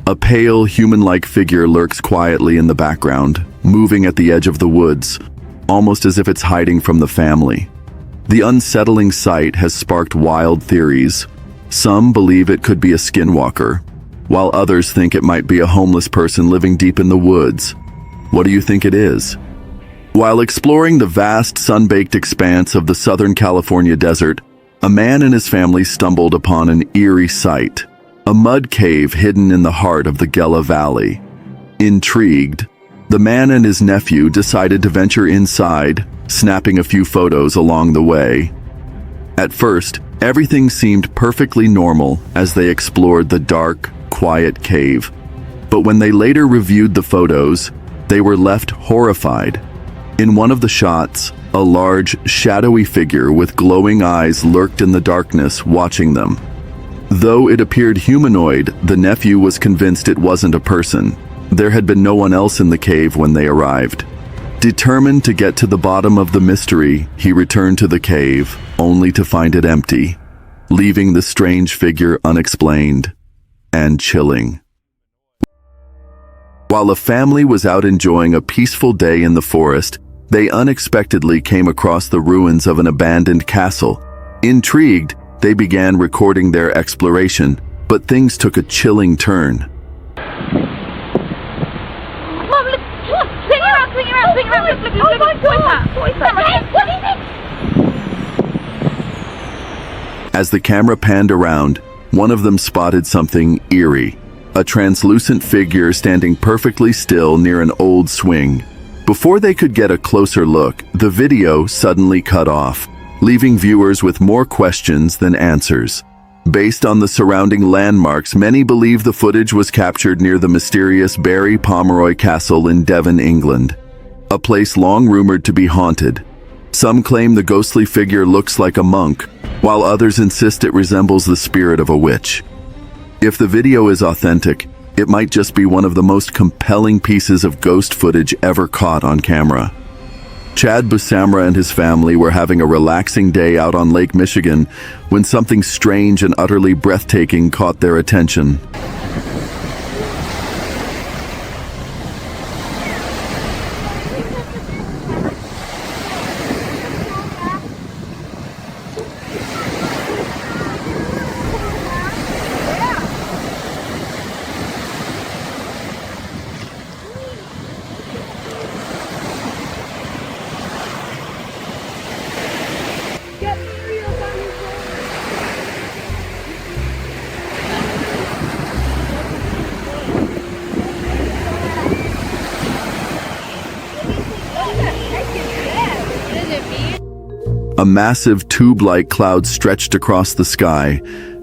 A pale, human-like figure lurks quietly in the background, moving at the edge of the woods, almost as if it's hiding from the family. The unsettling sight has sparked wild theories. Some believe it could be a skinwalker, while others think it might be a homeless person living deep in the woods. What do you think it is? While exploring the vast sun-baked expanse of the Southern California desert, a man and his family stumbled upon an eerie sight, a mud cave hidden in the heart of the Gila Valley. Intrigued, the man and his nephew decided to venture inside, snapping a few photos along the way. At first, everything seemed perfectly normal as they explored the dark, quiet cave. But when they later reviewed the photos, they were left horrified. In one of the shots, a large, shadowy figure with glowing eyes lurked in the darkness, watching them. Though it appeared humanoid, the nephew was convinced it wasn't a person. There had been no one else in the cave when they arrived. Determined to get to the bottom of the mystery, he returned to the cave, only to find it empty, leaving the strange figure unexplained and chilling. While the family was out enjoying a peaceful day in the forest, they unexpectedly came across the ruins of an abandoned castle. Intrigued, they began recording their exploration, but things took a chilling turn. Oh my God! What is that? As the camera panned around, one of them spotted something eerie, a translucent figure standing perfectly still near an old swing. Before they could get a closer look, the video suddenly cut off, leaving viewers with more questions than answers. Based on the surrounding landmarks, many believe the footage was captured near the mysterious Barry Pomeroy Castle in Devon, England, a place long rumored to be haunted. Some claim the ghostly figure looks like a monk, while others insist it resembles the spirit of a witch. If the video is authentic, it might just be one of the most compelling pieces of ghost footage ever caught on camera. Chad Busamra and his family were having a relaxing day out on Lake Michigan when something strange and utterly breathtaking caught their attention. A massive tube-like cloud stretched across the sky,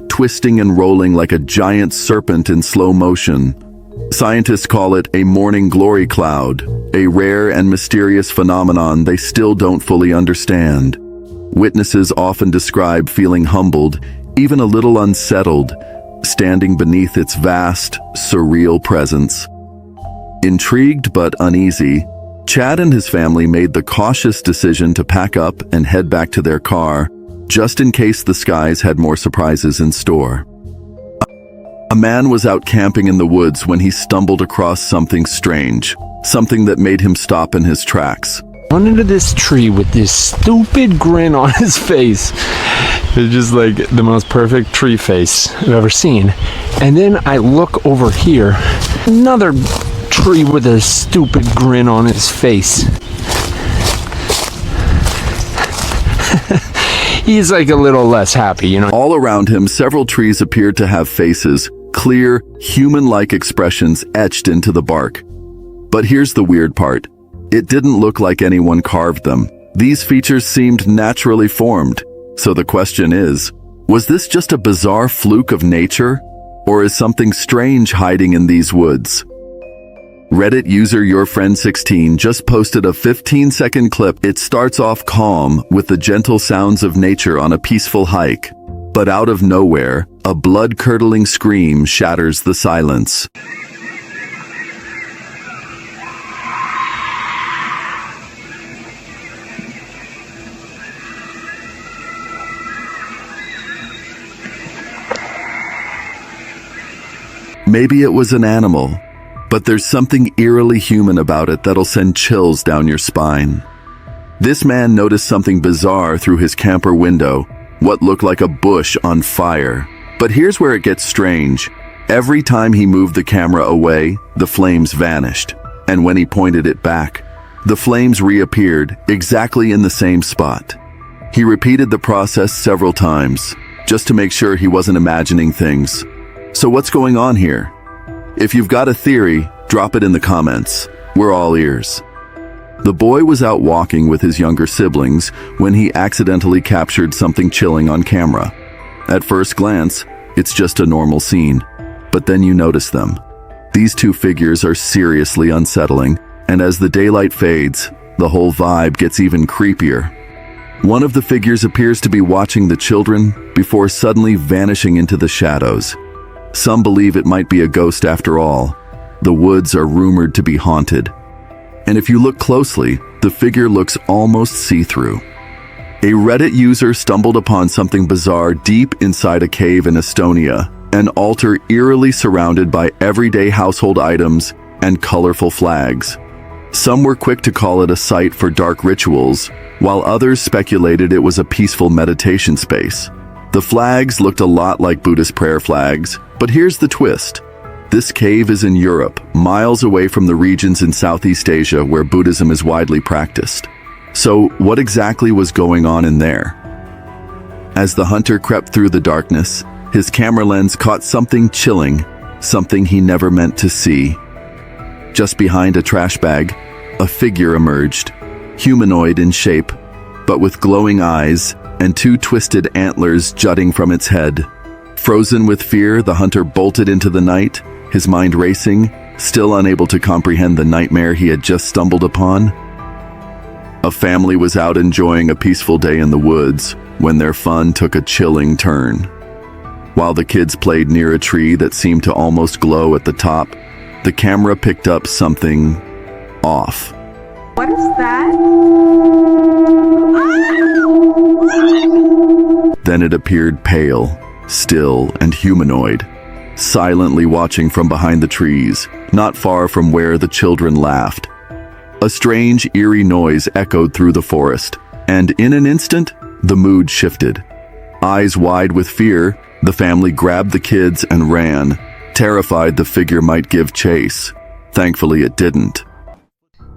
twisting and rolling like a giant serpent in slow motion. Scientists call it a morning glory cloud, a rare and mysterious phenomenon they still don't fully understand. Witnesses often describe feeling humbled, even a little unsettled, standing beneath its vast, surreal presence. Intrigued but uneasy, Chad and his family made the cautious decision to pack up and head back to their car, just in case the skies had more surprises in store. A man was out camping in the woods when he stumbled across something strange, something that made him stop in his tracks. Run into this tree with this stupid grin on his face. It's just like the most perfect tree face I've ever seen. And then I look over here, another tree with a stupid grin on his face. He's like a little less happy, you know. All around him, several trees appeared to have faces, clear, human-like expressions etched into the bark. But here's the weird part. It didn't look like anyone carved them. These features seemed naturally formed. So the question is, was this just a bizarre fluke of nature? Or is something strange hiding in these woods? Reddit user YourFriend16 just posted a 15-second clip. It starts off calm with the gentle sounds of nature on a peaceful hike. But out of nowhere, a blood-curdling scream shatters the silence. Maybe it was an animal, but there's something eerily human about it that'll send chills down your spine. This man noticed something bizarre through his camper window, what looked like a bush on fire. But here's where it gets strange. Every time he moved the camera away, the flames vanished. And when he pointed it back, the flames reappeared exactly in the same spot. He repeated the process several times, just to make sure he wasn't imagining things. So what's going on here? If you've got a theory, drop it in the comments. We're all ears. The boy was out walking with his younger siblings when he accidentally captured something chilling on camera. At first glance, it's just a normal scene, but then you notice them. These two figures are seriously unsettling, and as the daylight fades, the whole vibe gets even creepier. One of the figures appears to be watching the children before suddenly vanishing into the shadows. Some believe it might be a ghost after all. The woods are rumored to be haunted. And if you look closely, the figure looks almost see-through. A Reddit user stumbled upon something bizarre deep inside a cave in Estonia, an altar eerily surrounded by everyday household items and colorful flags. Some were quick to call it a site for dark rituals, while others speculated it was a peaceful meditation space. The flags looked a lot like Buddhist prayer flags, but here's the twist. This cave is in Europe, miles away from the regions in Southeast Asia where Buddhism is widely practiced. So what exactly was going on in there? As the hunter crept through the darkness, his camera lens caught something chilling, something he never meant to see. Just behind a trash bag, a figure emerged, humanoid in shape, but with glowing eyes and two twisted antlers jutting from its head. Frozen with fear, the hunter bolted into the night, his mind racing, still unable to comprehend the nightmare he had just stumbled upon. A family was out enjoying a peaceful day in the woods when their fun took a chilling turn. While the kids played near a tree that seemed to almost glow at the top, the camera picked up something off. What is that? Then it appeared pale, still, and humanoid, silently watching from behind the trees, not far from where the children laughed. A strange, eerie noise echoed through the forest, and in an instant, the mood shifted. Eyes wide with fear, the family grabbed the kids and ran, terrified the figure might give chase. Thankfully, it didn't.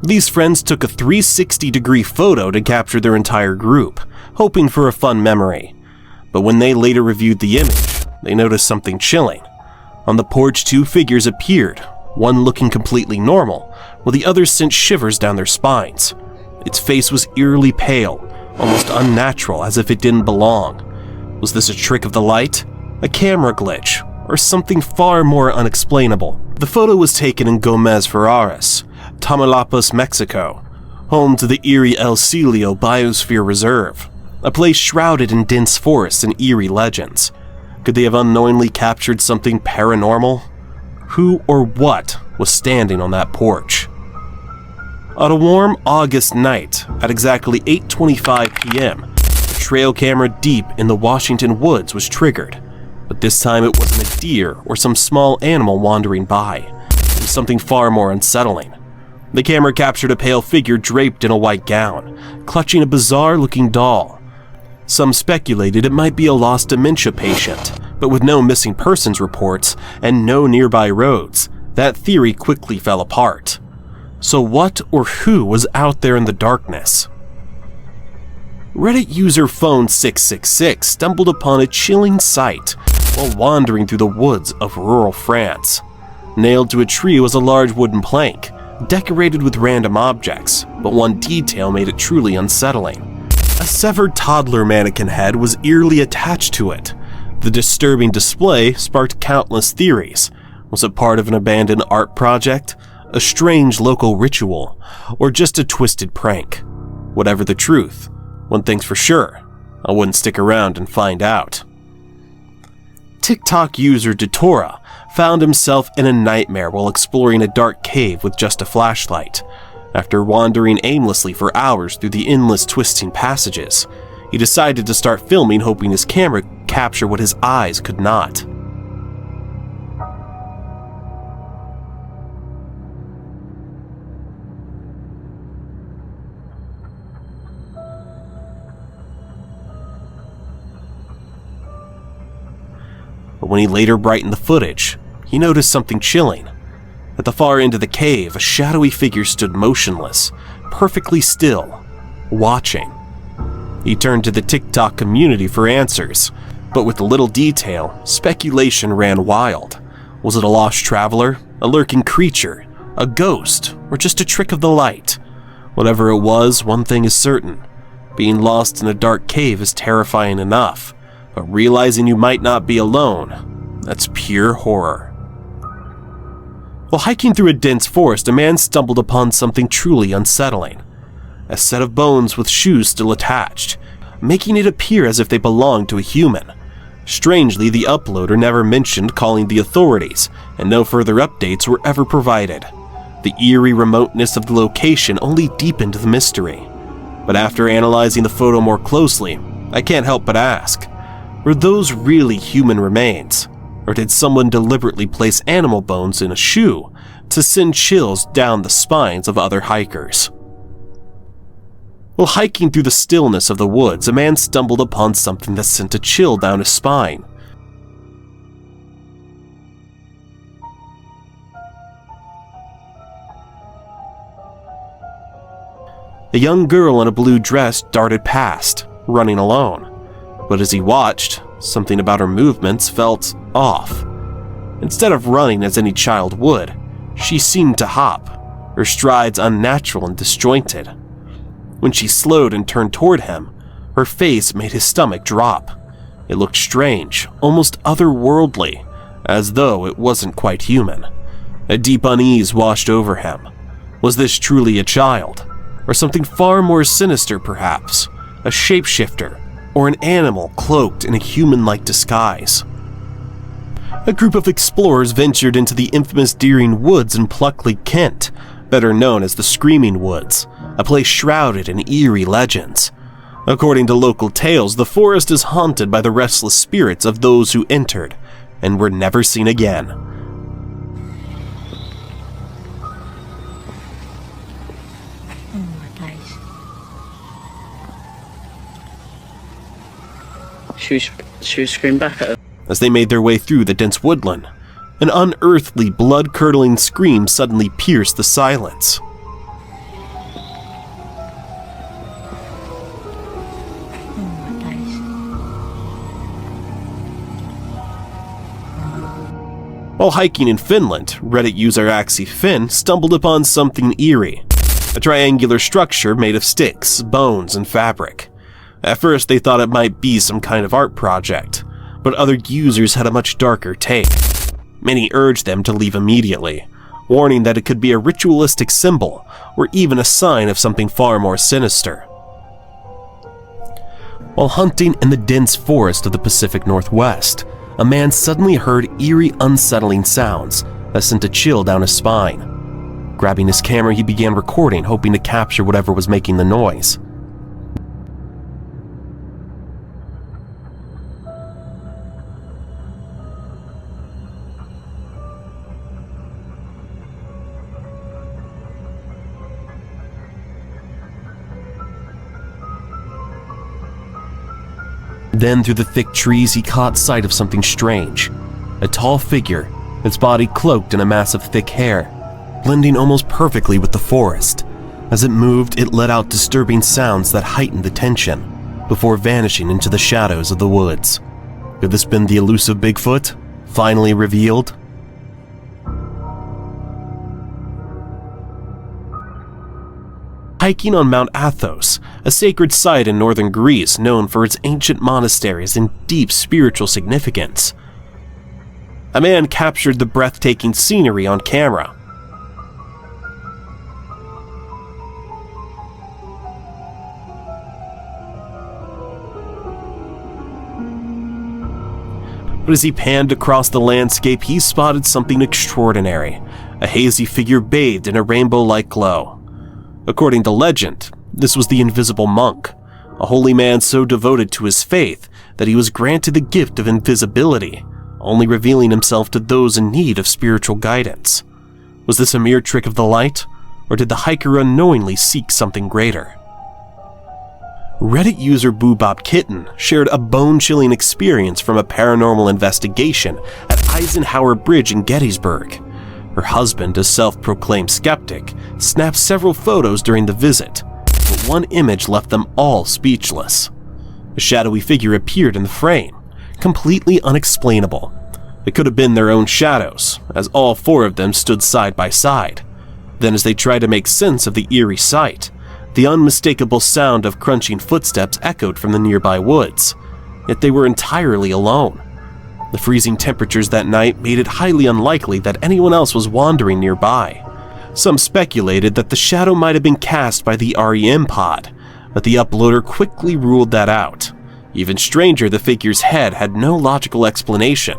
These friends took a 360-degree photo to capture their entire group, hoping for a fun memory. But when they later reviewed the image, they noticed something chilling. On the porch, two figures appeared, one looking completely normal, while the other sent shivers down their spines. Its face was eerily pale, almost unnatural, as if it didn't belong. Was this a trick of the light, a camera glitch, or something far more unexplainable? The photo was taken in Gomez Ferraris, Tamaulipas, Mexico, home to the Eerie El Celio Biosphere Reserve, a place shrouded in dense forests and eerie legends. Could they have unknowingly captured something paranormal? Who or what was standing on that porch? On a warm August night, at exactly 8:25 p.m., a trail camera deep in the Washington woods was triggered. But this time it wasn't a deer or some small animal wandering by. It was something far more unsettling. The camera captured a pale figure draped in a white gown, clutching a bizarre-looking doll. Some speculated it might be a lost dementia patient, but with no missing persons reports and no nearby roads, that theory quickly fell apart. So what or who was out there in the darkness? Reddit user Phone666 stumbled upon a chilling sight while wandering through the woods of rural France. Nailed to a tree was a large wooden plank, decorated with random objects, but one detail made it truly unsettling. A severed toddler mannequin head was eerily attached to it. The disturbing display sparked countless theories. Was it part of an abandoned art project, a strange local ritual, or just a twisted prank? Whatever the truth, one thing's for sure, I wouldn't stick around and find out. TikTok user Datora found himself in a nightmare while exploring a dark cave with just a flashlight. After wandering aimlessly for hours through the endless twisting passages, he decided to start filming, hoping his camera could capture what his eyes could not. But when he later brightened the footage, he noticed something chilling. At the far end of the cave, a shadowy figure stood motionless, perfectly still, watching. He turned to the TikTok community for answers, but with little detail, speculation ran wild. Was it a lost traveler, a lurking creature, a ghost, or just a trick of the light? Whatever it was, one thing is certain. Being lost in a dark cave is terrifying enough, but realizing you might not be alone, that's pure horror. While hiking through a dense forest, a man stumbled upon something truly unsettling. A set of bones with shoes still attached, making it appear as if they belonged to a human. Strangely, the uploader never mentioned calling the authorities, and no further updates were ever provided. The eerie remoteness of the location only deepened the mystery. But after analyzing the photo more closely, I can't help but ask, were those really human remains? Or did someone deliberately place animal bones in a shoe to send chills down the spines of other hikers? While hiking through the stillness of the woods, a man stumbled upon something that sent a chill down his spine. A young girl in a blue dress darted past, running alone. But as he watched, something about her movements felt off. Instead of running as any child would, she seemed to hop, her strides unnatural and disjointed. When she slowed and turned toward him, her face made his stomach drop. It looked strange, almost otherworldly, as though it wasn't quite human. A deep unease washed over him. Was this truly a child? Or something far more sinister, perhaps? A shapeshifter? Or an animal cloaked in a human-like disguise? A group of explorers ventured into the infamous Deering Woods in Pluckley, Kent, better known as the Screaming Woods, a place shrouded in eerie legends. According to local tales, the forest is haunted by the restless spirits of those who entered and were never seen again. Should we scream back at her? As they made their way through the dense woodland, an unearthly, blood-curdling scream suddenly pierced the silence. While hiking in Finland, Reddit user Axie Finn stumbled upon something eerie. A triangular structure made of sticks, bones, and fabric. At first, they thought it might be some kind of art project, but other users had a much darker take. Many urged them to leave immediately, warning that it could be a ritualistic symbol or even a sign of something far more sinister. While hunting in the dense forest of the Pacific Northwest, a man suddenly heard eerie, unsettling sounds that sent a chill down his spine. Grabbing his camera, he began recording, hoping to capture whatever was making the noise. Then, through the thick trees, he caught sight of something strange. A tall figure, its body cloaked in a mass of thick hair, blending almost perfectly with the forest. As it moved, it let out disturbing sounds that heightened the tension, before vanishing into the shadows of the woods. Could this been the elusive Bigfoot, finally revealed? Hiking on Mount Athos, a sacred site in northern Greece known for its ancient monasteries and deep spiritual significance. A man captured the breathtaking scenery on camera. But as he panned across the landscape, he spotted something extraordinary, a hazy figure bathed in a rainbow-like glow. According to legend, this was the invisible monk, a holy man so devoted to his faith that he was granted the gift of invisibility, only revealing himself to those in need of spiritual guidance. Was this a mere trick of the light, or did the hiker unknowingly seek something greater? Reddit user Boobop Kitten shared a bone-chilling experience from a paranormal investigation at Eisenhower Bridge in Gettysburg. Her husband, a self-proclaimed skeptic, snapped several photos during the visit, but one image left them all speechless. A shadowy figure appeared in the frame, completely unexplainable. It could have been their own shadows, as all four of them stood side by side. Then, as they tried to make sense of the eerie sight, the unmistakable sound of crunching footsteps echoed from the nearby woods, yet they were entirely alone. The freezing temperatures that night made it highly unlikely that anyone else was wandering nearby. Some speculated that the shadow might have been cast by the REM pod, but the uploader quickly ruled that out. Even stranger, the figure's head had no logical explanation,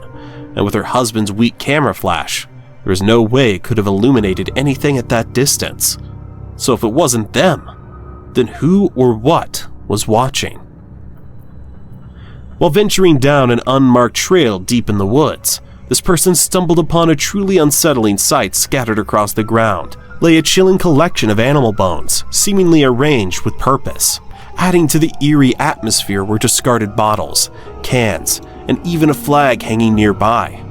and with her husband's weak camera flash, there was no way it could have illuminated anything at that distance. So if it wasn't them, then who or what was watching? While venturing down an unmarked trail deep in the woods, this person stumbled upon a truly unsettling sight. Scattered across the ground lay a chilling collection of animal bones, seemingly arranged with purpose. Adding to the eerie atmosphere were discarded bottles, cans, and even a flag hanging nearby.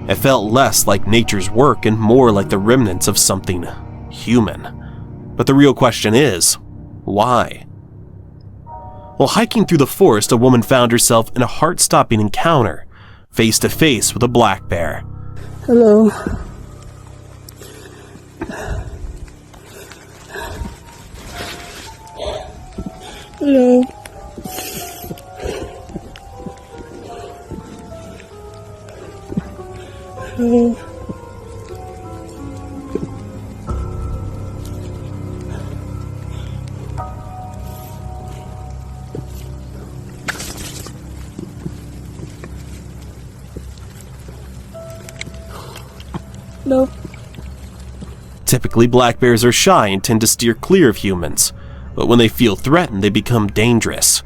It felt less like nature's work and more like the remnants of something human. But the real question is, why? While hiking through the forest, a woman found herself in a heart-stopping encounter, face to face with a black bear. Hello. Hello. Hello. No. Typically, black bears are shy and tend to steer clear of humans, but when they feel threatened, they become dangerous.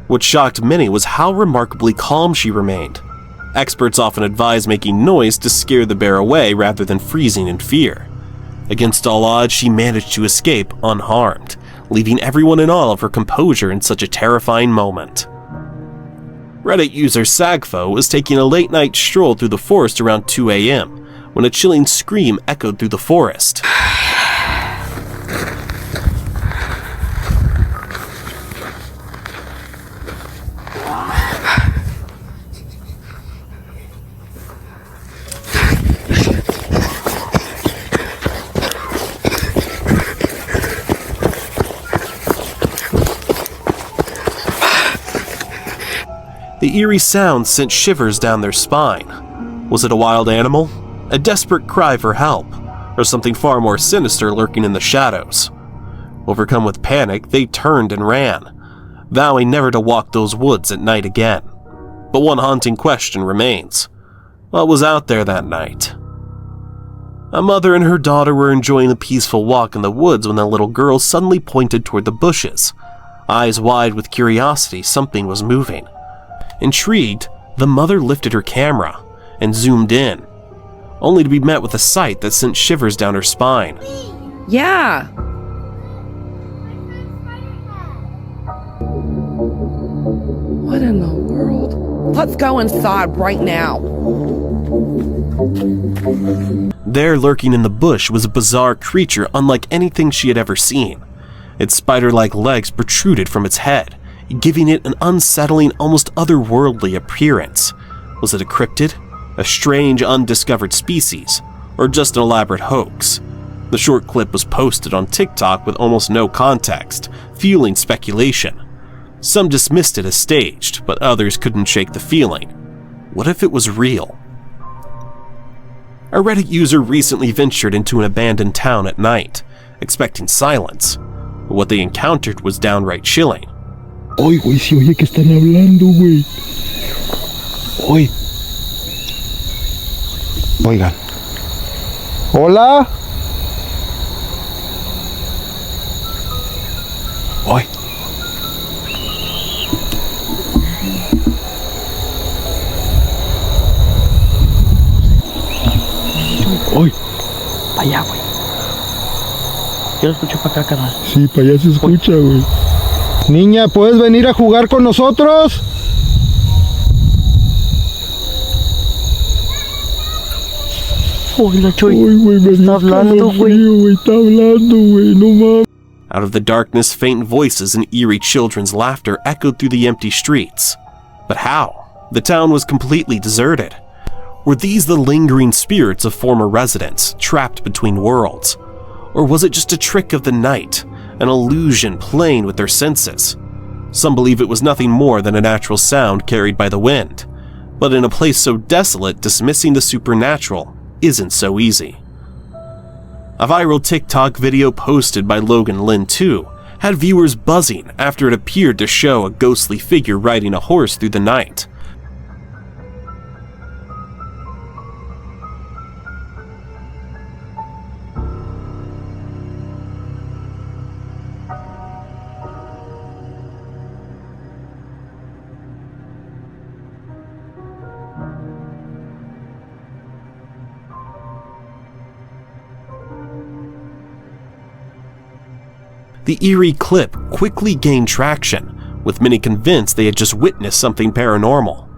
What shocked many was how remarkably calm she remained. Experts often advise making noise to scare the bear away rather than freezing in fear. Against all odds, she managed to escape unharmed, leaving everyone in awe of her composure in such a terrifying moment. Reddit user Sagfo was taking a late-night stroll through the forest around 2 a.m. when a chilling scream echoed through the forest. The eerie sound sent shivers down their spine. Was it a wild animal? A desperate cry for help? Or something far more sinister lurking in the shadows? Overcome with panic, they turned and ran, vowing never to walk those woods at night again. But one haunting question remains. What was out there that night? A mother and her daughter were enjoying a peaceful walk in the woods when the little girl suddenly pointed toward the bushes. Eyes wide with curiosity, something was moving. Intrigued, the mother lifted her camera and zoomed in, only to be met with a sight that sent shivers down her spine. Yeah. What in the world? Let's go inside right now. There, lurking in the bush, was a bizarre creature unlike anything she had ever seen. Its spider-like legs protruded from its head, giving it an unsettling, almost otherworldly appearance. Was it a cryptid, a strange, undiscovered species, or just an elaborate hoax? The short clip was posted on TikTok with almost no context, fueling speculation. Some dismissed it as staged, but others couldn't shake the feeling. What if it was real? A Reddit user recently ventured into an abandoned town at night, expecting silence, but what they encountered was downright chilling. Oye, güey, si oye que están hablando, güey. Oye. Oigan. Hola. Oye. Oye. Para allá, güey. Yo lo escucho para acá, carnal. Sí, para allá se escucha, güey. Niña, ¿puedes venir a jugar con nosotros? Hola, Choy. Uy, güey, me está hablando, güey. Está hablando, güey. No mames. Out of the darkness, faint voices and eerie children's laughter echoed through the empty streets. But how? The town was completely deserted. Were these the lingering spirits of former residents, trapped between worlds? Or was it just a trick of the night, an illusion playing with their senses? Some believe it was nothing more than a natural sound carried by the wind. But in a place so desolate, dismissing the supernatural isn't so easy. A viral TikTok video posted by Logan Lin 2 had viewers buzzing after it appeared to show a ghostly figure riding a horse through the night. The eerie clip quickly gained traction, with many convinced they had just witnessed something paranormal.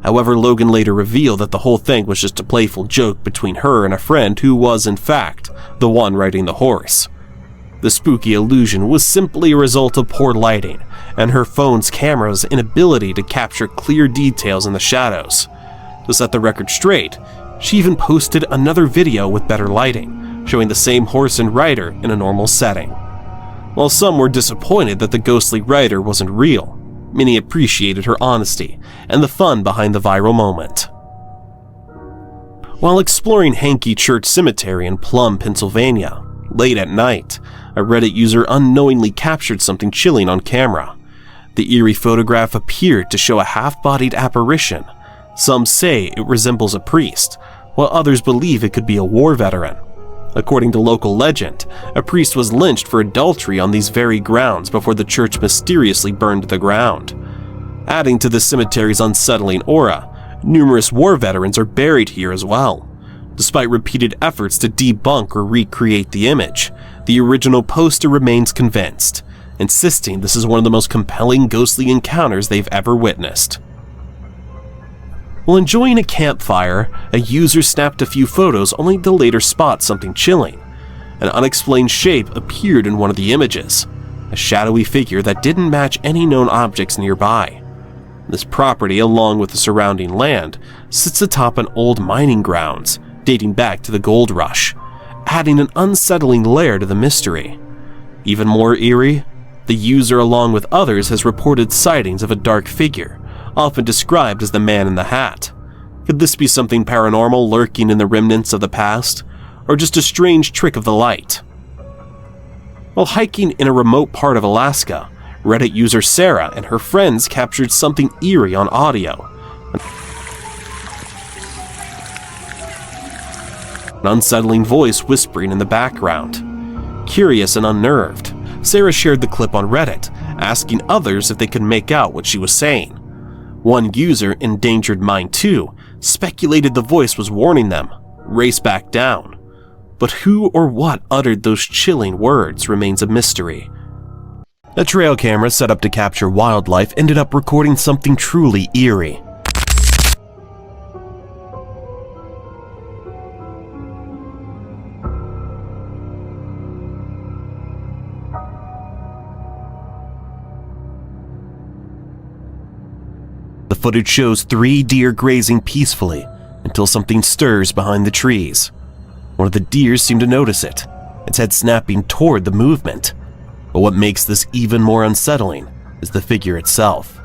However, Logan later revealed that the whole thing was just a playful joke between her and a friend who was, in fact, the one riding the horse. The spooky illusion was simply a result of poor lighting and her phone's camera's inability to capture clear details in the shadows. To set the record straight, she even posted another video with better lighting, showing the same horse and rider in a normal setting. While some were disappointed that the ghostly rider wasn't real, many appreciated her honesty and the fun behind the viral moment. While exploring Hankey Church Cemetery in Plum, Pennsylvania, late at night, a Reddit user unknowingly captured something chilling on camera. The eerie photograph appeared to show a half-bodied apparition. Some say it resembles a priest, while others believe it could be a war veteran. According to local legend, a priest was lynched for adultery on these very grounds before the church mysteriously burned to the ground. Adding to the cemetery's unsettling aura, numerous war veterans are buried here as well. Despite repeated efforts to debunk or recreate the image, the original poster remains convinced, insisting this is one of the most compelling ghostly encounters they've ever witnessed. While enjoying a campfire, a user snapped a few photos only to later spot something chilling. An unexplained shape appeared in one of the images, a shadowy figure that didn't match any known objects nearby. This property, along with the surrounding land, sits atop an old mining grounds dating back to the gold rush, adding an unsettling layer to the mystery. Even more eerie, the user along with others has reported sightings of a dark figure often described as the man in the hat. Could this be something paranormal lurking in the remnants of the past, or just a strange trick of the light? While hiking in a remote part of Alaska, Reddit user Sarah and her friends captured something eerie on audio. An unsettling voice whispering in the background. Curious and unnerved, Sarah shared the clip on Reddit, asking others if they could make out what she was saying. One user, Endangered Mind 2, speculated the voice was warning them, race back down. But who or what uttered those chilling words remains a mystery. A trail camera set up to capture wildlife ended up recording something truly eerie. The footage shows 3 deer grazing peacefully until something stirs behind the trees. One of the deer seemed to notice it, its head snapping toward the movement. But what makes this even more unsettling is the figure itself.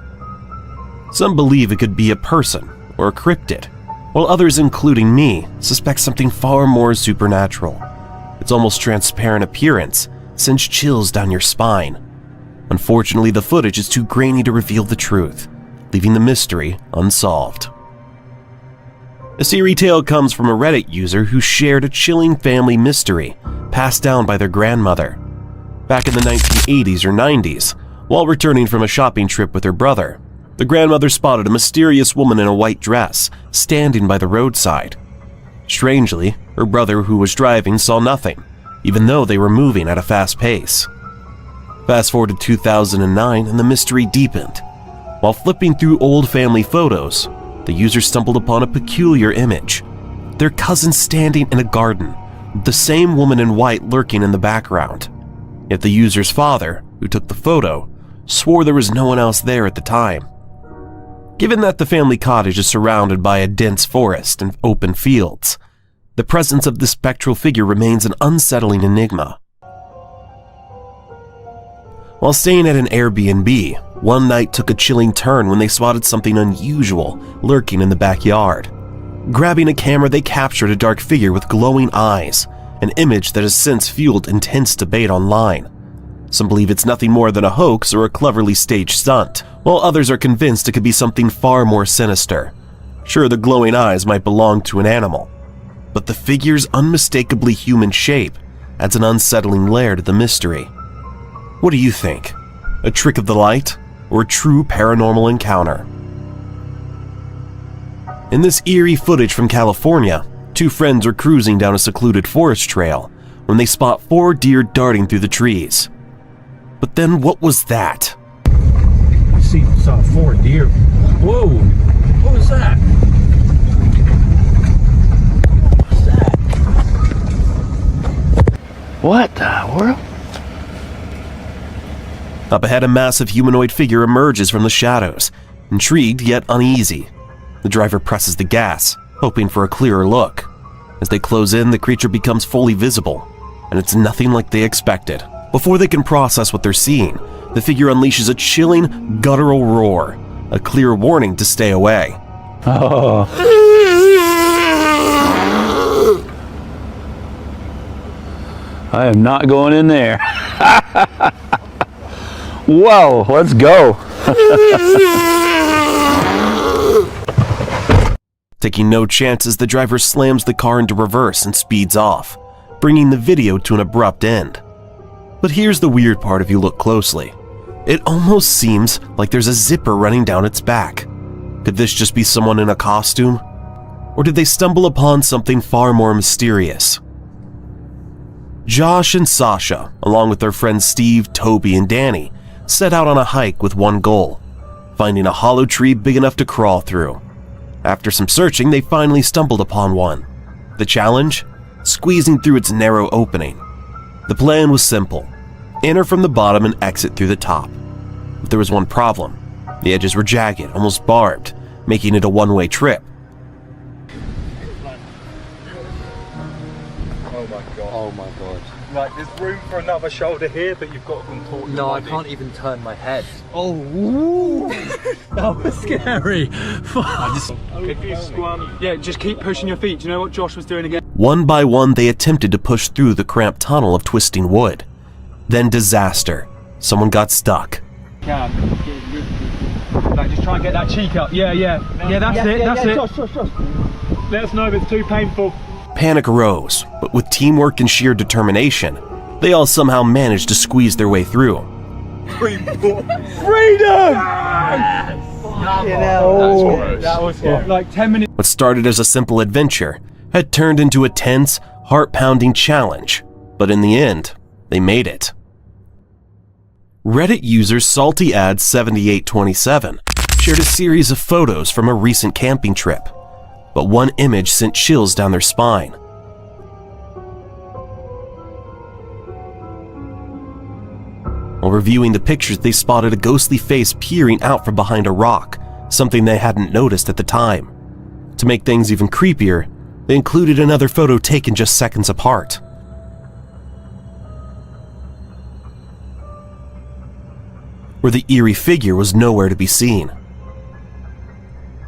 Some believe it could be a person or a cryptid, while others, including me, suspect something far more supernatural. Its almost transparent appearance sends chills down your spine. Unfortunately, the footage is too grainy to reveal the truth, leaving the mystery unsolved. This eerie tale comes from a Reddit user who shared a chilling family mystery passed down by their grandmother. Back in the 1980s or 90s, while returning from a shopping trip with her brother, the grandmother spotted a mysterious woman in a white dress standing by the roadside. Strangely, her brother who was driving saw nothing, even though they were moving at a fast pace. Fast forward to 2009 and the mystery deepened. While flipping through old family photos, the user stumbled upon a peculiar image. Their cousin standing in a garden, with the same woman in white lurking in the background. Yet the user's father, who took the photo, swore there was no one else there at the time. Given that the family cottage is surrounded by a dense forest and open fields, the presence of this spectral figure remains an unsettling enigma. While staying at an Airbnb, one night took a chilling turn when they spotted something unusual lurking in the backyard. Grabbing a camera, they captured a dark figure with glowing eyes, an image that has since fueled intense debate online. Some believe it's nothing more than a hoax or a cleverly staged stunt, while others are convinced it could be something far more sinister. Sure, the glowing eyes might belong to an animal, but the figure's unmistakably human shape adds an unsettling layer to the mystery. What do you think? A trick of the light, or a true paranormal encounter? In this eerie footage from California, 2 friends are cruising down a secluded forest trail when they spot 4 deer darting through the trees. But then what was that? I saw 4 deer. Whoa! What was that? What the world? Up ahead, a massive humanoid figure emerges from the shadows. Intrigued yet uneasy, the driver presses the gas, hoping for a clearer look. As they close in, the creature becomes fully visible, and it's nothing like they expected. Before they can process what they're seeing, the figure unleashes a chilling, guttural roar, a clear warning to stay away. Oh. I am not going in there. Whoa, let's go. Taking no chances, the driver slams the car into reverse and speeds off, bringing the video to an abrupt end. But here's the weird part if you look closely. It almost seems like there's a zipper running down its back. Could this just be someone in a costume? Or did they stumble upon something far more mysterious? Josh and Sasha, along with their friends Steve, Toby, and Danny, set out on a hike with one goal: finding a hollow tree big enough to crawl through. After some searching, they finally stumbled upon one. The challenge? Squeezing through its narrow opening. The plan was simple: enter from the bottom and exit through the top. But there was one problem. The edges were jagged, almost barbed, making it a one-way trip. Oh my god. Oh my god. Like, there's room for another shoulder here, but you've got to contort your No, I body. can't even turn my head. Oh, ooh. That was scary. If you squirm, yeah, just keep pushing your feet. Do you know what Josh was doing again? One by one, they attempted to push through the cramped tunnel of twisting wood. Then disaster. Someone got stuck. Like, just try and get that cheek up. Yeah, that's it, that's it. Josh. Let us know if it's too painful. Panic arose, but with teamwork and sheer determination, they all somehow managed to squeeze their way through. Freedom! That was like 10 minutes. What started as a simple adventure had turned into a tense, heart-pounding challenge, but in the end, they made it. Reddit user SaltyAd7827 shared a series of photos from a recent camping trip, but one image sent chills down their spine. While reviewing the pictures, they spotted a ghostly face peering out from behind a rock, something they hadn't noticed at the time. To make things even creepier, they included another photo taken just seconds apart. Where the eerie figure was nowhere to be seen.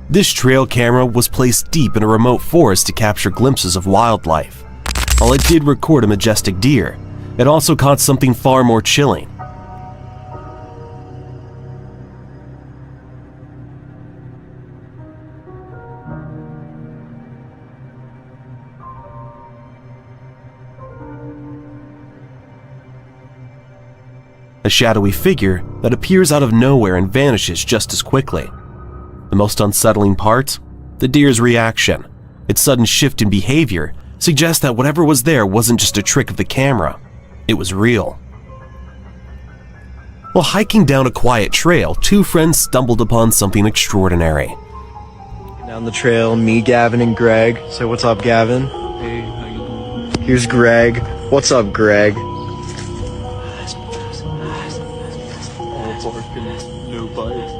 This trail camera was placed deep in a remote forest to capture glimpses of wildlife. While it did record a majestic deer, it also caught something far more chilling. A shadowy figure that appears out of nowhere and vanishes just as quickly. The most unsettling part? The deer's reaction. Its sudden shift in behavior suggests that whatever was there wasn't just a trick of the camera. It was real. While hiking down a quiet trail, two friends stumbled upon something extraordinary. Down the trail, me, Gavin, and Greg. Say what's up, Gavin. Hey, how you doing? Here's Greg. What's up, Greg? No bite.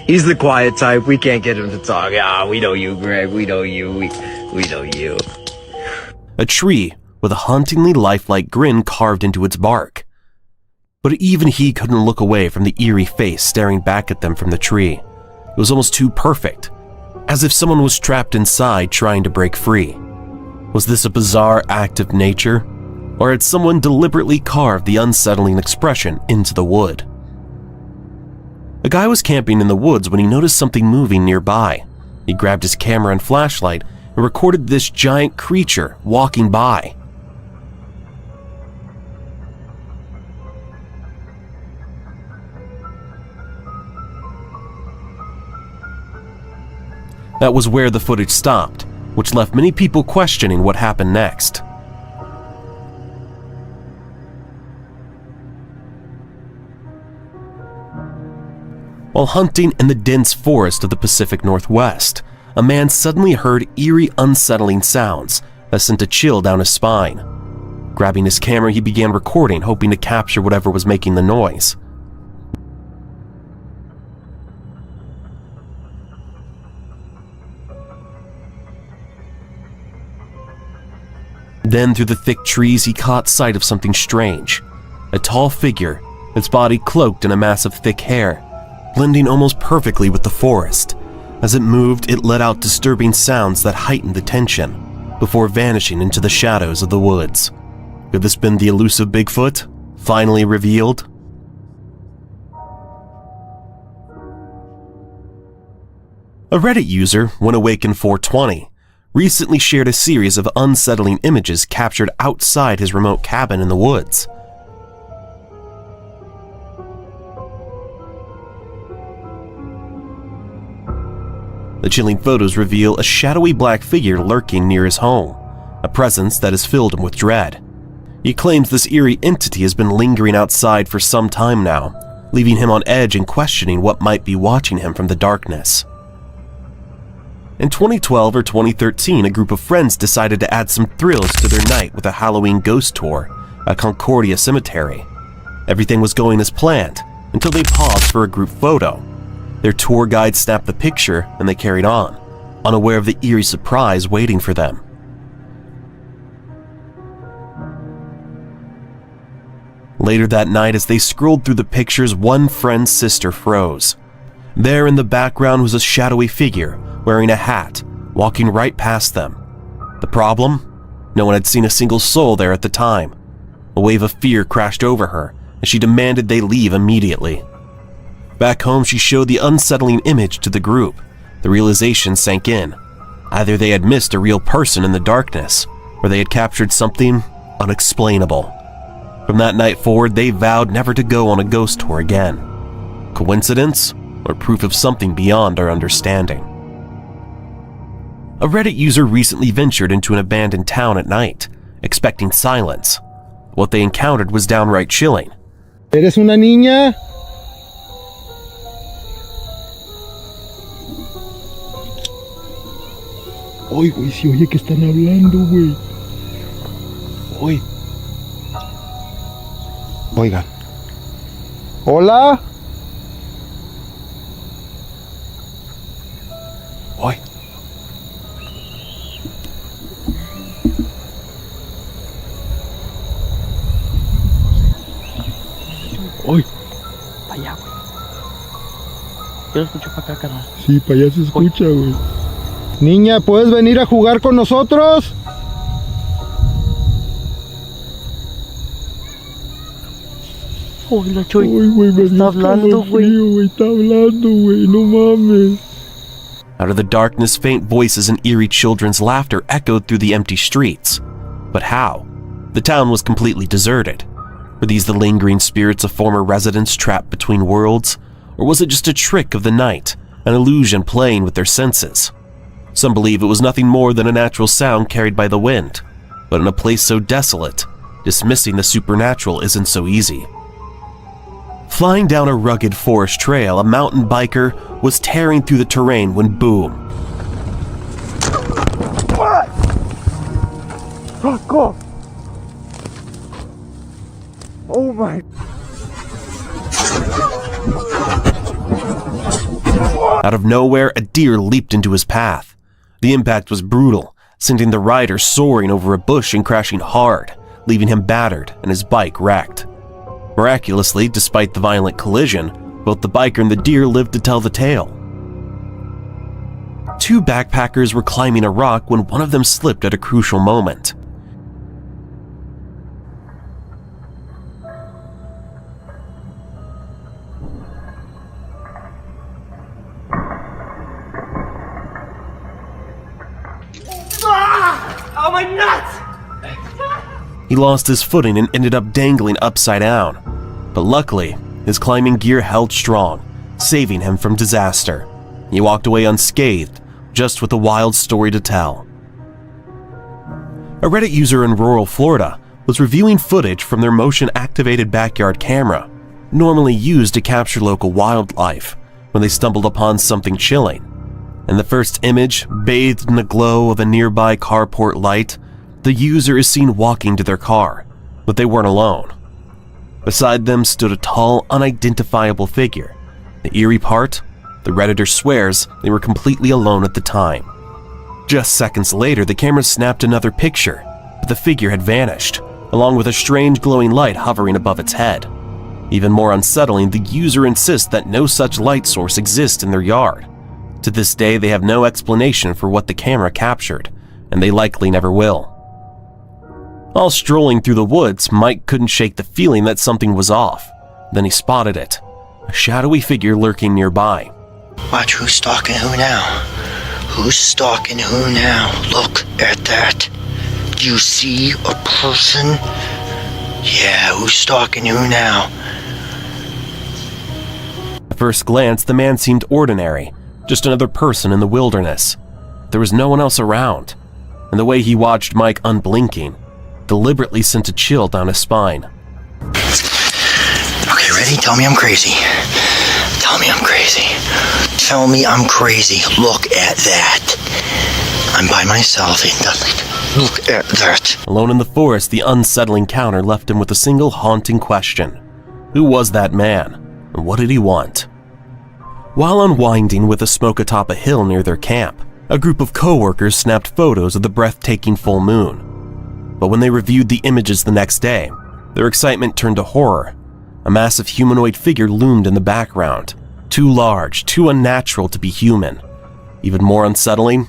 He's the quiet type. We can't get him to talk. Ah, we know you, Greg. We know you. We know you. A tree with a hauntingly lifelike grin carved into its bark. But even he couldn't look away from the eerie face staring back at them from the tree. It was almost too perfect, as if someone was trapped inside trying to break free. Was this a bizarre act of nature, or had someone deliberately carved the unsettling expression into the wood? A guy was camping in the woods when he noticed something moving nearby. He grabbed his camera and flashlight and recorded this giant creature walking by. That was where the footage stopped, which left many people questioning what happened next. While hunting in the dense forest of the Pacific Northwest, a man suddenly heard eerie, unsettling sounds that sent a chill down his spine. Grabbing his camera, he began recording, hoping to capture whatever was making the noise. Then, through the thick trees, he caught sight of something strange. A tall figure, its body cloaked in a mass of thick hair, blending almost perfectly with the forest. As it moved, it let out disturbing sounds that heightened the tension, before vanishing into the shadows of the woods. Could this been the elusive Bigfoot, finally revealed? A Reddit user, WhenAwaken420, recently shared a series of unsettling images captured outside his remote cabin in the woods. The chilling photos reveal a shadowy black figure lurking near his home, a presence that has filled him with dread. He claims this eerie entity has been lingering outside for some time now, leaving him on edge and questioning what might be watching him from the darkness. In 2012 or 2013, a group of friends decided to add some thrills to their night with a Halloween ghost tour at Concordia Cemetery. Everything was going as planned until they paused for a group photo. Their tour guide snapped the picture and they carried on, unaware of the eerie surprise waiting for them. Later that night, as they scrolled through the pictures, one friend's sister froze. There in the background was a shadowy figure wearing a hat, walking right past them. The problem? No one had seen a single soul there at the time. A wave of fear crashed over her, and she demanded they leave immediately. Back home, she showed the unsettling image to the group. The realization sank in. Either they had missed a real person in the darkness, or they had captured something unexplainable. From that night forward, they vowed never to go on a ghost tour again. Coincidence, or proof of something beyond our understanding? A Reddit user recently ventured into an abandoned town at night, expecting silence. What they encountered was downright chilling. ¿Eres una niña? Oye, güey, si oye que están hablando, güey. Oye. Oigan. Hola. Oye. Oye. Para allá, güey. Yo lo escucho para acá, carnal. Sí, para allá se escucha, güey. Niña, ¿puedes venir a jugar con nosotros? Hola, Choy. Uy, güey, me está hablando, güey. Está hablando, güey. No mames. Out of the darkness, faint voices and eerie children's laughter echoed through the empty streets. But how? The town was completely deserted. Were these the lingering spirits of former residents trapped between worlds? Or was it just a trick of the night, an illusion playing with their senses? Some believe it was nothing more than a natural sound carried by the wind. But in a place so desolate, dismissing the supernatural isn't so easy. Flying down a rugged forest trail, a mountain biker was tearing through the terrain when boom. What? Fuck off. Oh my. Out of nowhere, a deer leaped into his path. The impact was brutal, sending the rider soaring over a bush and crashing hard, leaving him battered and his bike wrecked. Miraculously, despite the violent collision, both the biker and the deer lived to tell the tale. Two backpackers were climbing a rock when one of them slipped at a crucial moment. Oh, my nuts! He lost his footing and ended up dangling upside down. But luckily, his climbing gear held strong, saving him from disaster. He walked away unscathed, just with a wild story to tell. A Reddit user in rural Florida was reviewing footage from their motion-activated backyard camera, normally used to capture local wildlife, when they stumbled upon something chilling. In the first image, bathed in the glow of a nearby carport light, the user is seen walking to their car, but they weren't alone. Beside them stood a tall, unidentifiable figure. The eerie part? The Redditor swears they were completely alone at the time. Just seconds later, the camera snapped another picture, but the figure had vanished, along with a strange glowing light hovering above its head. Even more unsettling, the user insists that no such light source exists in their yard. To this day, they have no explanation for what the camera captured, and they likely never will. While strolling through the woods, Mike couldn't shake the feeling that something was off. Then he spotted it, a shadowy figure lurking nearby. Watch who's stalking who now. Who's stalking who now? Look at that. Do you see a person? Yeah, who's stalking who now? At first glance, the man seemed ordinary, just another person in the wilderness. There was no one else around, and the way he watched Mike unblinking deliberately sent a chill down his spine. Okay, ready? Tell me I'm crazy. Tell me I'm crazy. Tell me I'm crazy. Look at that. I'm by myself. Look at that. Alone in the forest, the unsettling encounter left him with a single haunting question. Who was that man, and what did he want? While unwinding with a smoke atop a hill near their camp, a group of co-workers snapped photos of the breathtaking full moon. But when they reviewed the images the next day, Their excitement turned to horror. A massive humanoid figure loomed in the background, too large, too unnatural to be human. Even more unsettling,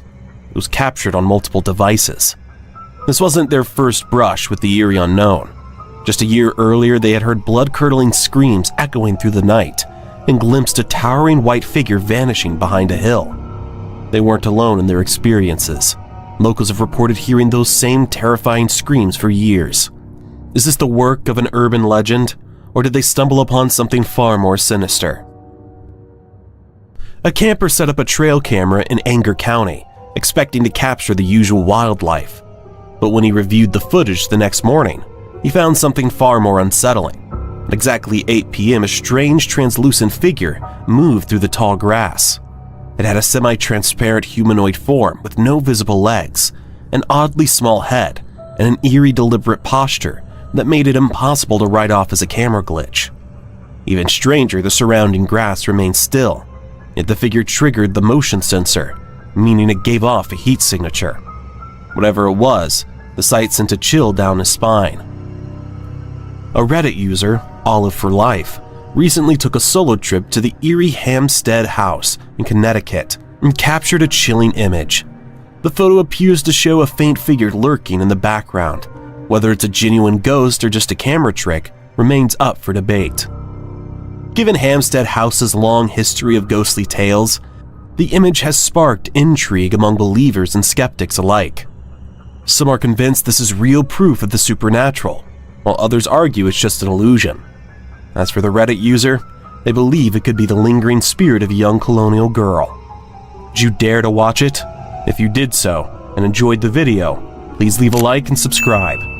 it was captured on multiple devices. This wasn't their first brush with the eerie unknown. Just a year earlier, they had heard blood-curdling screams echoing through the night and glimpsed a towering white figure vanishing behind a hill. They weren't alone in their experiences. Locals have reported hearing those same terrifying screams for years. Is this the work of an urban legend, or did they stumble upon something far more sinister? A camper set up a trail camera in Anger County, expecting to capture the usual wildlife. But when he reviewed the footage the next morning, he found something far more unsettling. At exactly 8 p.m., a strange translucent figure moved through the tall grass. It had a semi-transparent humanoid form with no visible legs, an oddly small head, and an eerie deliberate posture that made it impossible to write off as a camera glitch. Even stranger, the surrounding grass remained still, yet the figure triggered the motion sensor, meaning it gave off a heat signature. Whatever it was, the sight sent a chill down his spine. A Reddit user, Olive for Life, recently took a solo trip to the Eerie Hamstead House in Connecticut and captured a chilling image. The photo appears to show a faint figure lurking in the background. Whether it's a genuine ghost or just a camera trick remains up for debate. Given Hamstead House's long history of ghostly tales, the image has sparked intrigue among believers and skeptics alike. Some are convinced this is real proof of the supernatural, while others argue it's just an illusion. As for the Reddit user, they believe it could be the lingering spirit of a young colonial girl. Did you dare to watch it? If you did so and enjoyed the video, please leave a like and subscribe.